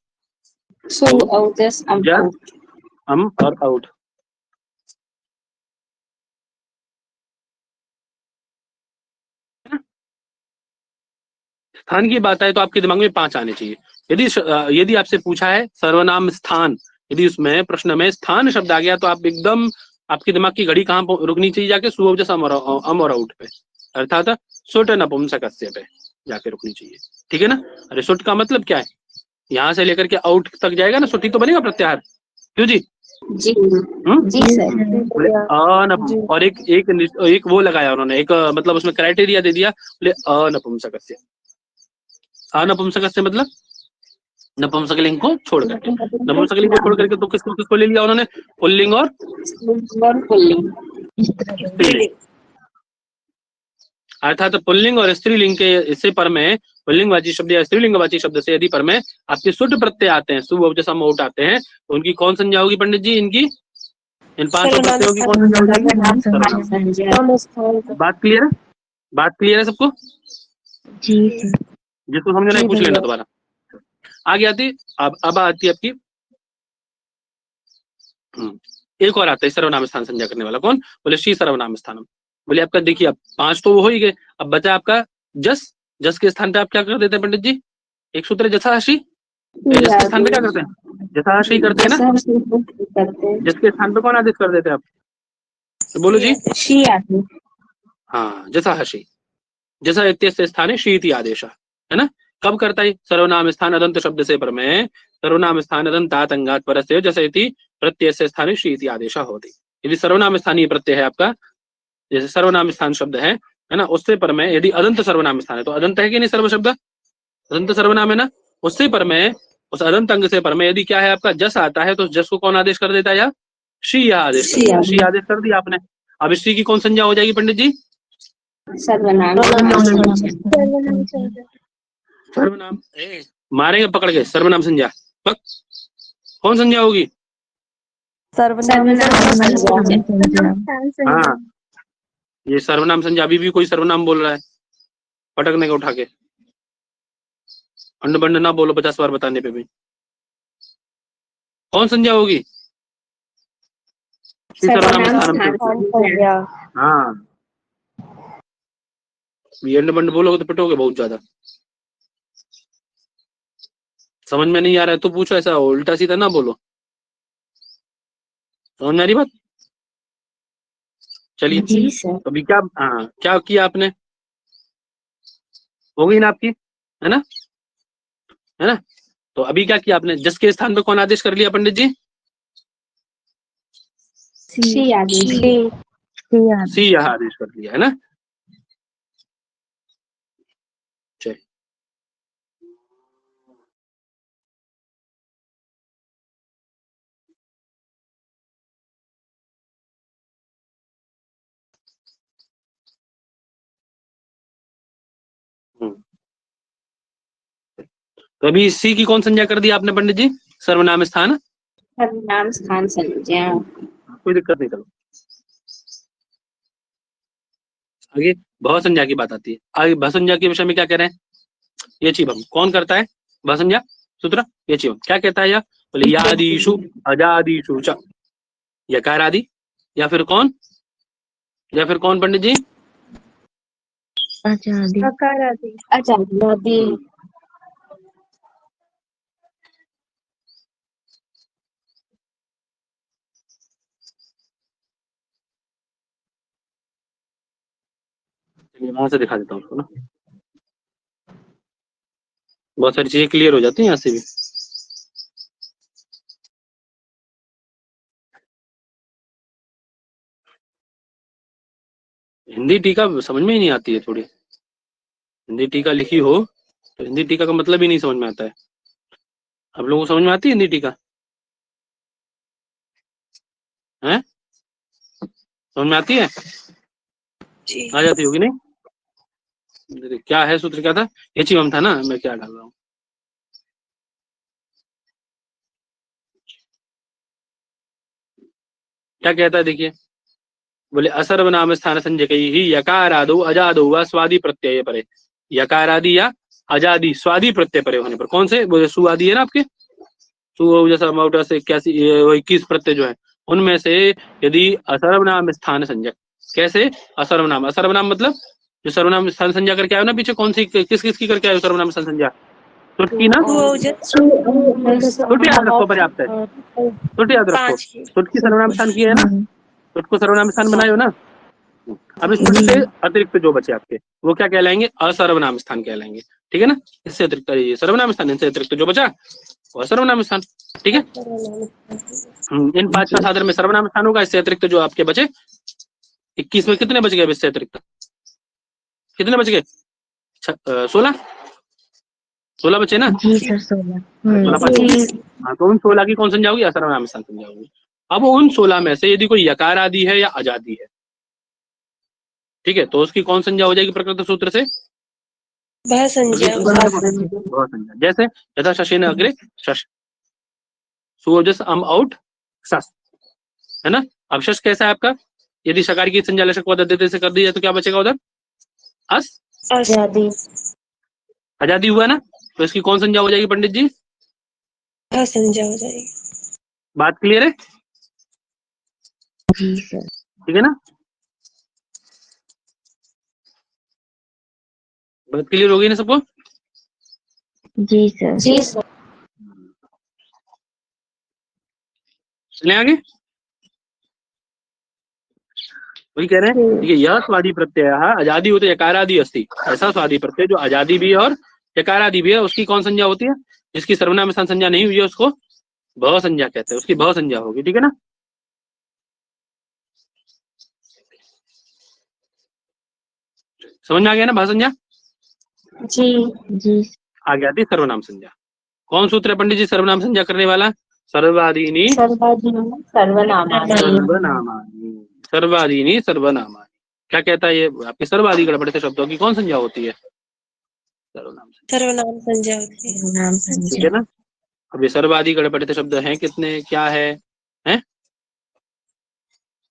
अम और आउट। स्थान की बात आए तो आपके दिमाग में 5 आने चाहिए। यदि आपसे पूछा है सर्वनाम स्थान, यदि उसमें प्रश्न में स्थान शब्द आ गया तो आप एकदम, आपके दिमाग की घड़ी कहाँ रुकनी चाहिए? जाके सु जैसा अम और आउट पे, अर्थात सुट नपुंसकस्य पे जाके रुकनी चाहिए, ठीक है ना। अरे सुट का मतलब क्या है? यहाँ से लेकर के आउट तक जाएगा ना, सुटी तो बनेगा प्रत्याहार, क्यों जी? जी सर। और एक वो लगाया उन्होंने, एक मतलब उसमें क्राइटेरिया दे दिया, बोले अनपुंसकस्य। अनपुंसकस्य मतलब नपुंसकलिंग को छोड़ करके, नपुंसकलिंग को छोड़ करके तो किसको ले लिया उन्होंने? पुल्लिंग और स्त्रीलिंग, अर्थात पुल्लिंग और स्त्रीलिंग के इससे पर में, पुल्लिंगवाची शब्द या स्त्रीलिंगवाची शब्द से यदि पर में आपके सुट प्रत्यय आते हैं, सु जैसा मोट आते हैं, तो उनकी कौन संज्ञा होगी पंडित जी? इनकी इन 5 प्रत्ययों की कौन संज्ञा हो जाएगी? बात क्लियर है? बात क्लियर है सबको? जी जिसको समझना है पूछ लेना दोबारा। आगे आती अब आती है आपकी एक और आता है सर्वनाम स्थान संज्ञा करने वाला। कौन? बोले श्री सर्वनाम स्थानम। बोले आपका देखिए अब 5 तो वो हो ही गए, अब बचा आपका जस। जस के स्थान पे आप क्या कर देते हैं पंडित जी? एक सूत्र जसाशी। जस के स्थान पे क्या करते हैं? जसाशी करते हैं ना। जस के स्थान पे कौन आदेश कर देते हैं आप? तो बोलो जी। हाँ जसाशी, जसा इत्यस्य स्थाने शीति आदेश, है ना। कब करता है? सर्वनाम स्थान अदंत शब्द से पर में, सर्वनाम स्थान अदंतात अंगात परस्य जसयति प्रत्यय से स्थाने शीति आदेश होती। यदि सर्वनाम स्थानीय प्रत्यय है आपका, जैसे सर्वनाम स्थान शब्द है ना, उससे पर में यदि अदंत सर्वनाम स्थान है, तो अदंत है कि नहीं? सर्व शब्द अदंत सर्वनाम है ना, उससे पर में, उस अदंत अंग से पर में यदि क्या है आपका जस आता है, तो जस को कौन आदेश कर देता है? या शी आदेश कर दिया। शी आदेश कर दिया आपने। अब शी की कौन संज्ञा हो जाएगी पंडित जी? सर्वनाम। सर्वनाम मारेंगे पकड़ के, सर्वनाम संज्ञा कौन संज्ञा होगी? हाँ ये सर्वनाम संज्ञा, अभी भी कोई सर्वनाम बोल रहा है, पटकने का उठा के। अंड बंड ना बोलो 50 बार बताने पे भी। कौन संज्ञा होगी? सर्वनाम स्थानम। हाँ, ये अंड बंड बोलोगे तो पिटोगे बहुत ज्यादा। समझ में नहीं आ रहा है तो पूछो, ऐसा उल्टा सीधा ना बोलो। समझ में आ रही बात? चलिए जी सर। अभी क्या, हाँ क्या किया आपने? हो गई ना आपकी, है ना, है ना? तो अभी क्या किया आपने? जस के स्थान पे कौन आदेश कर लिया पंडित जी? सी आदेश। सी यह आदेश कर लिया, है ना? चलिए तो अभी सी की कौन संज्ञा कर दी आपने पंडित जी? सर्वनाम स्थान। सर्वनाम स्थान संज्ञा। कोई दिक्कत नहीं, चलो आगे बहु संज्ञा की बात आती है। आगे बहु संज्ञा के विषय में क्या कह रहे हैं? ये चीबम कौन करता है? बहु संज्ञा सूत्र ये चीबम क्या कहता है? या बोले यादीशु अजादीशु च, यकार आदि, या फिर कौन, या फिर कौन पंडित जी? आजादी। अकार आदि। आजादी। वहां से दिखा देता हूँ उसको ना, बहुत सारी चीजें क्लियर हो जाती हैं यहाँ से भी। हिंदी टीका समझ में ही नहीं आती है थोड़ी। हिंदी टीका लिखी हो तो हिंदी टीका का मतलब ही नहीं समझ में आता है। आप लोगों को समझ में आती है हिंदी टीका? हैं? समझ में आती है? आ जाती होगी नहीं? क्या है सूत्र, क्या था? ये चीवम था ना, मैं क्या डाल रहा हूँ? क्या कहता है देखिए, बोले असर्वनाम स्थान संजय ही यकारादो अजादो व स्वादि प्रत्यय परे। यकारादि या अजादि स्वादि प्रत्यय परे होने पर, कौन से? बोले सुआदि है ना आपके, सु जैसा माउटा से 21 प्रत्यय जो है, उनमें से यदि असर्वनाम स्थान संज्ञक, कैसे? असर्वनाम, असर्वनाम मतलब जो सर्वनाम स्थान संज्ञा करके आयो ना पीछे, कौन सी किस किस की करके आयो सर्वनाम स्थान संज्ञा? तुटकी ना, तुट याद रखो, पर्याप्त है, तुट याद रखो, तुट की सर्वनाम स्थान की है ना, तुट को सर्वनाम स्थान बनायो ना। अब इस तुट से अतिरिक्त जो बचे आपके वो क्या कहलाएंगे? असर्वनाम स्थान कहलाएंगे, ठीक है ना? इससे अतिरिक्त ये सर्वनाम स्थान, इनसे अतिरिक्त जो बचा वो सर्वनाम स्थान, ठीक है? इन 5 का साधन में सर्वनाम स्थान होगा, इससे अतिरिक्त जो आपके बचे 21 में कितने बच गए? इससे अतिरिक्त कितने बच गए? 16 बचे ना? जी सर 16। 16। हाँ, तो उन 16 की कौन संज्ञा होगी? असर्वनाम स्थान संज्ञा होगी। अब उन 16 में से यदि कोई यकार आदि है या अजादि है, ठीक है, तो उसकी कौन संज्ञा हो जाएगी प्रकृत सूत्र से? बहु संज्ञा। जैसे यथा शशेन अग्रे शश, सुजस अम आउट शस, है ना? अब शश कैसा है आपका? यदि शकार की संज्ञा लशक पद देते से कर दी जाए तो क्या बचेगा उधर? अस, आजादी। आजादी हुआ ना, तो इसकी कौन संज्ञा हो जाएगी पंडित जी? बहु संज्ञा हो जाएगी। बात क्लियर है? जी सर। ठीक है ना? बात क्लियर हो गई ना सबको? जी सर। जी सर। चले आगे, वही कह रहे हैं, ठीक है, यह स्वादि प्रत्यय आजादी होते यकारादि अस्ति, ऐसा स्वादि प्रत्यय जो आजादी भी है और यकारादि भी है, उसकी कौन संज्ञा होती है? जिसकी सर्वनाम स्थान संज्ञा नहीं हुई है उसको भव संज्ञा कहते हैं, उसकी भव संज्ञा होगी, ठीक है ना? समझ में आ गया ना भव संज्ञा? जी। आगे आती सर्वनाम संज्ञा। कौन सूत्र है पंडित जी सर्वनाम संज्ञा करने वाला? सर्वादीनी सर्वनामानि, सर्वादीनी सर्वनामानि। क्या कहता है ये? आपके सर्वादि गड़बड़ते शब्दों की कौन संज्ञा होती है? सर्वनाम संज्ञा, सर्वनाम संज्ञा होती है। ठीक है ना? अब ये सर्वादि गड़बड़ते शब्द हैं कितने, क्या है? हैं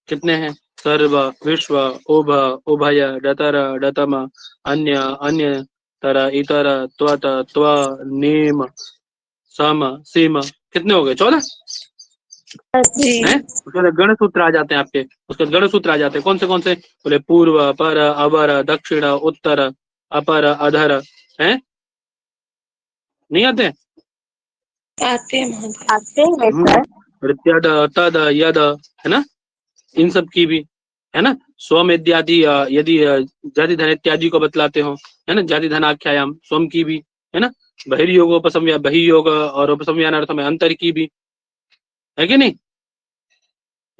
कितने हैं? सर्व, विश्व, उभ, उभय, डतर, डतम, अन्य, अन्य, तर, इतर, त्वत, त्व, नेम, सम, सीम। कितने हो गए? 14 हैं? उसके बाद गण सूत्र आ जाते हैं आपके, उसके बाद गण सूत्र आ जाते हैं। कौन से? बोले पूर्व, पर, अवर, दक्षिण, उत्तर, अपर, अधर। हैं? नहीं आते? आते हैं आते हैं सर। प्रत्यद, तद, यद, है ना, इन सब की भी, है ना। स्वम इत्यादि, यदि जाति धन इत्यादि को बतलाते हो, है ना, जाति धन आख्यायाम स्वम की भी, है ना। बहिर्योग, उपसंज्ञा, बहिर्योग और उपसंज्ञानार्थ में अंतर की भी, है कि नहीं।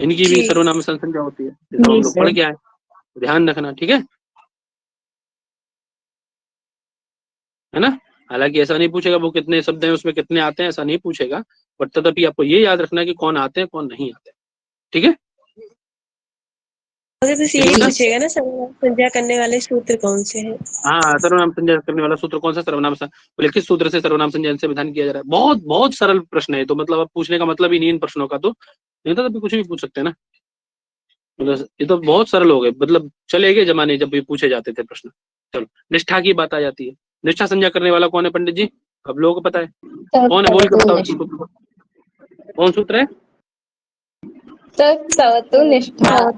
इनकी भी सर्वनाम संज्ञा होती है। ये सब हम लोग पढ़ के आए, ध्यान रखना, ठीक है ना। हालांकि ऐसा नहीं पूछेगा वो कितने शब्द हैं उसमें कितने आते हैं, ऐसा नहीं पूछेगा, बट तथापि आपको ये याद रखना है कि कौन आते हैं कौन नहीं आते, ठीक है। तो यही पूछेगा ना सर्वनाम संज्ञा करने वाले सूत्र कौन से हैं। हाँ, सर्वनाम संज्ञा करने वाला सूत्र कौन सा? सर्वनाम बोले किस सूत्र से सर्वनाम संज्ञा से विधान किया जा रहा है। बहुत बहुत सरल प्रश्न है, तो मतलब अब पूछने का मतलब ही नहीं इन प्रश्नों का, तो नहीं तो तभी कुछ भी पूछ सकते हैं ना। मतलब ये तो बहुत सरल हो गए, मतलब चले गए जमाने जब ये पूछे जाते थे प्रश्न। चलो, निष्ठा की बात आ जाती है। निष्ठा संज्ञा करने वाला कौन है पंडित जी? अब लोगों को पता है कौन है, बोल के बताओ। कौन सूत्र है? तत्सवतु निष्ठा।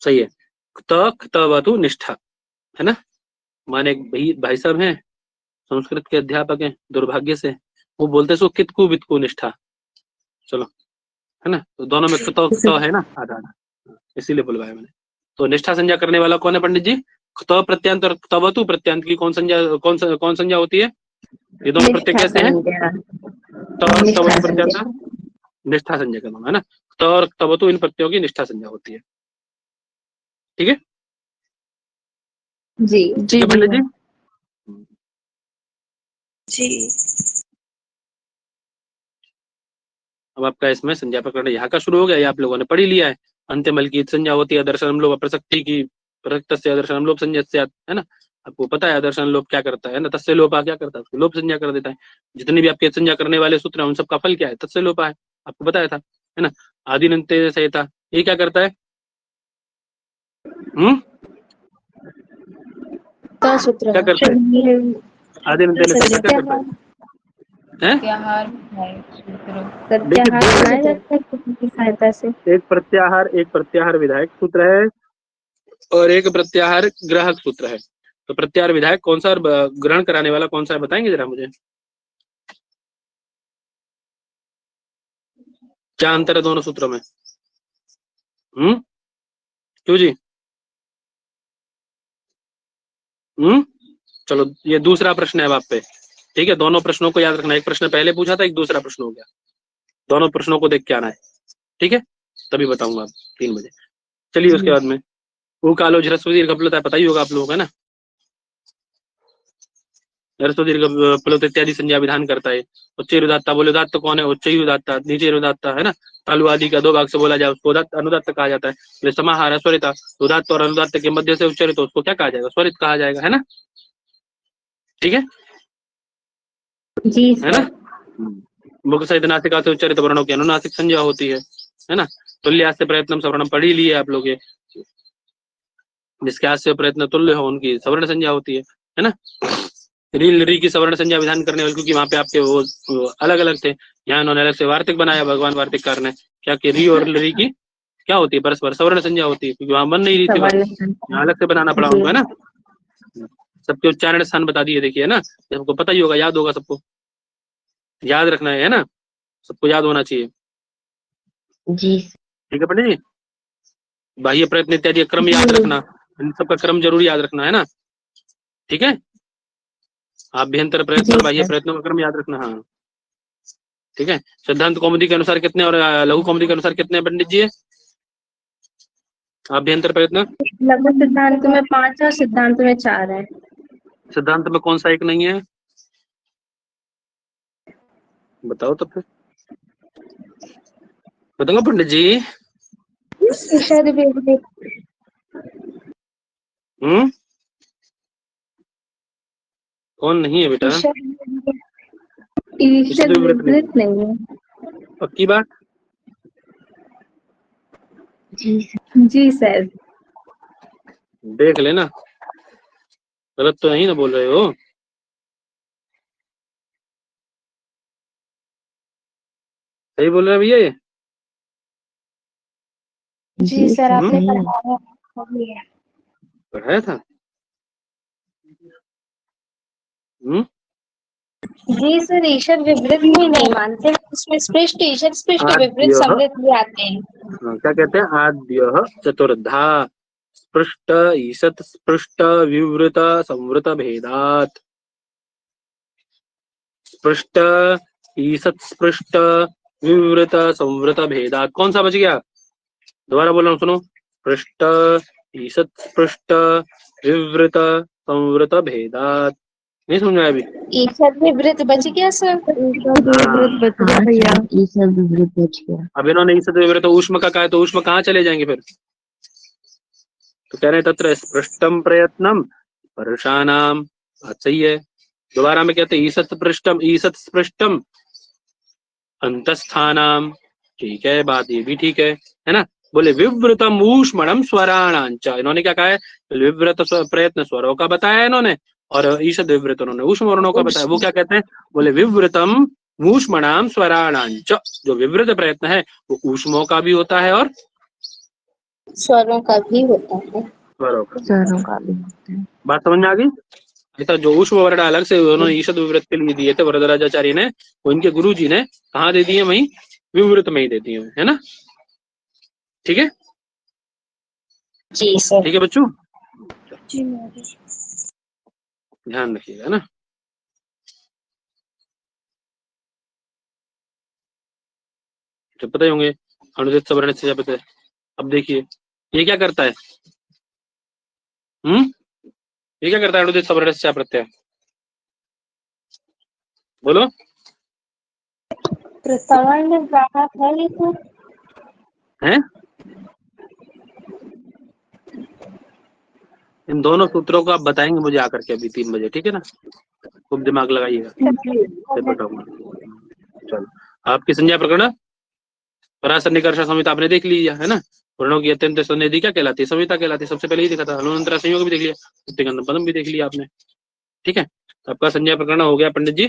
सही है। तवतु निष्ठा, है ना। माने एक भाई साहब हैं, संस्कृत के अध्यापक हैं, दुर्भाग्य से वो बोलते सो कितकु वितकु निष्ठा। चलो, है ना, तो दोनों में तो है ना, आधा आधा, इसीलिए बुलवाया मैंने। तो निष्ठा संज्ञा करने वाला कौन है पंडित जी? त प्रत्यांत और तवतु प्रत्यांत की कौन संज्ञा होती है? ये दोनों प्रत्यय कैसे हैं? त और तवतु प्रत्यांत निष्ठा संज्ञा का नाम है ना। त और तवतु इन प्रत्ययों की निष्ठा संज्ञा होती है, ठीक है जी ठीक है पंडित जी। जी। अब आपका इसमें संज्ञा प्रकरण यहाँ का शुरू हो गया, ये आप लोगों ने पढ़ ही लिया है। अंत्यमल की संज्ञा होती है दर्शन लोभ प्रसक्ति की, प्रसक्त दर्शन लोभ संज्ञा से, है ना। आपको पता है दर्शन लोभ क्या करता है ना, तस्य लोपा क्या करता है, उसको लोभ संज्ञा कर देता है। जितने भी आपके संज्ञा करने वाले सूत्र हैं उन सबका फल क्या है? तस्य लोपा है, आपको बताया था, है ना। आदिनन्त्य संहिता ये क्या करता है? क्या करता है? आदिनन्त्य संहिता क्या करता है? सहायता से एक प्रत्याहार विधायक सूत्र है और एक प्रत्याहार ग्राहक सूत्र है। तो प्रत्याहार विधायक कौन सा और ग्रहण कराने वाला कौन सा है, बताएंगे जरा मुझे। क्या अंतर है दोनों सूत्रों में? क्यों जी? चलो, ये दूसरा प्रश्न है अब आप पे, ठीक है। दोनों प्रश्नों को याद रखना, एक प्रश्न पहले पूछा था, एक दूसरा प्रश्न हो गया। दोनों प्रश्नों को देख के आना है, ठीक है, तभी बताऊंगा 3 बजे। चलिए उसके बाद में वो कालो ह्रस्व दीर्घ प्लुत पता ही होगा आप लोगों का ना। ह्रस्व दीर्घ प्लुत इत्यादि संज्ञा विधान करता है। उच्च उदात्ता, बोले उदात्त कौन है? उच्च उदात्ता, नीचे उदात्ता, है ना। तालु आदि का 2 भाग से बोला जाए उसको अनुदात्त कहा जाता है। समाहार स्वरिता, उदात्त और अनुदात्त के मध्य से उच्चरित उसको क्या कहा जाएगा? स्वरित कहा जाएगा, है ना, ठीक है जी है ना। मुख सहित नासिका से उच्चरित वर्णों की अनुनासिक संज्ञा होती है ना। तुल्यास्य प्रयत्न सवर्णम पढ़ ही लिए आप लोग ये, जिसके हास्य प्रयत्न तुल्य हो उनकी सवर्ण संज्ञा होती है ना। री की सवर्ण संज्ञा विधान करने वाले, क्योंकि वहां पे आपके वो अलग अलग थे, यहाँ उन्होंने अलग से वार्तिक बनाया भगवान वार्तिककार ने, क्या कि री और री की क्या होती है? परस्पर सवर्ण संज्ञा होती है, क्योंकि वहां बन नहीं रही थी, यहाँ अलग से बनाना पड़ा उनको, है ना। सबके उच्चारण स्थान बता दिए, देखिए, है ना। सबको पता ही होगा, याद होगा, सबको याद रखना है ना, सबको याद होना चाहिए जी। ठीक है पंडित जी। बाह्य प्रयत्न इत्यादि क्रम याद रखना, इन सबका क्रम जरूर याद रखना, है ना, ठीक है। आभ्यंतर प्रयत्न और बाह्य प्रयत्नों का क्रम याद रखना, हाँ, ठीक है। सिद्धांत कौमुदी के अनुसार कितने और लघु कौमुदी के अनुसार कितने पंडित जी? आभ्यंतर प्रयत्न लघु सिद्धांत में 5 और सिद्धांत में 4 है। सिद्धांत में कौन सा एक नहीं है? बताओ तो फिर, बताऊंगा पंडित जी। कौन नहीं है बेटा? ईशद विपरीत नहीं है। पक्की बात? जी सर। जी सर। देख लेना, गलत तो नहीं ना बोल रहे हो। सही बोल रहे हैं भैया ये? जी सर, आपने सही है। पढ़ाया। पढ़ाया था। जी सर, ईश्वर विपरीत भी नहीं मानते, उसमें स्पृष्ट ईश्वर स्पृष्ट विपरीत आद्यः। समृद्ध भी आते हैं। क्या कहते हैं? आद्यः चतुर्धा स्पृष्ट ईशत स्पृष्ट विवृत संवृत भेदात। स्पृष्ट ईशत स्पृष्ट विवृत संवृत भेदात। कौन सा बच गया? दोबारा बोल रहा हूँ, सुनो। स्पृष्ट ईशत स्पृष्ट विवृत संवृत भेदात। नहीं समझ में आया अभी? ईश्वर विपरीत बच गया सर। विपरीत बच गया हाँ भैया। सर, ये सब विपरीत बच गया। अब इन्होंने ईशत विवृत ऊष्म का कहा है, तो ऊष्म कहाँ चले जाएंगे फिर? तो कह रहे हैं तत्र स्पृष्टम प्रयत्नम वर्षाणाम। बात सही है। दोबारा में कहते हैं ईसत स्पृष्टम अंतस्थानाम। ठीक है, बात ये भी ठीक है ना? बोले विवृतम ऊष्मणम स्वराणांच। इन्होंने क्या कहा है? विवृत प्रयत्न स्वरों का बताया है इन्होंने, और ईशद विवृत उन्होंने ऊष्म वर्णों का बताया। वो क्या कहते हैं? बोले विवृतम ऊष्मणाम स्वराणांच। जो विवृत प्रयत्न है वो ऊष्मों का भी होता है और स्वरों का भी होता है। स्वरों का। स्वरों का भी होता है। बात समझ में आ गई? ऐसा जो ऊष्म वर्ण अलग से उन्होंने ईशद विवृत के लिए दिए थे वरदराजाचार्य ने, वो इनके गुरु जी ने कहाँ दे दिए? वहीं विवृत में ही दे दिए, है ना? ठीक है, जी सर। ठीक है बच्चों, जी ध्यान रखिएगा ना। तो पता ही होंगे अनुदित सवर्ण से पता है। अब देखिए ये क्या करता है? ये क्या करता है? अनुदित सवर्ण से प्रत्यय, बोलो। प्रसवर्ण ग्राहक है ये तो। हैं? इन दोनों सूत्रों को आप बताएंगे मुझे आकर के अभी 3 बजे, ठीक है ना? खूब दिमाग लगाइएगा। चलो, आपकी संज्ञा प्रकरण पराशर निकर्ष संहिता आपने देख लिया है ना? वर्णों की अत्यंत सन्निधि क्या कहलाती है? संहिता कहलाती है। सबसे पहले ही देखा था। हनुमंतरा संयोग भी देख लिया, पदम भी देख लिया आपने, ठीक है? आपका संज्ञा प्रकरण हो गया पंडित जी।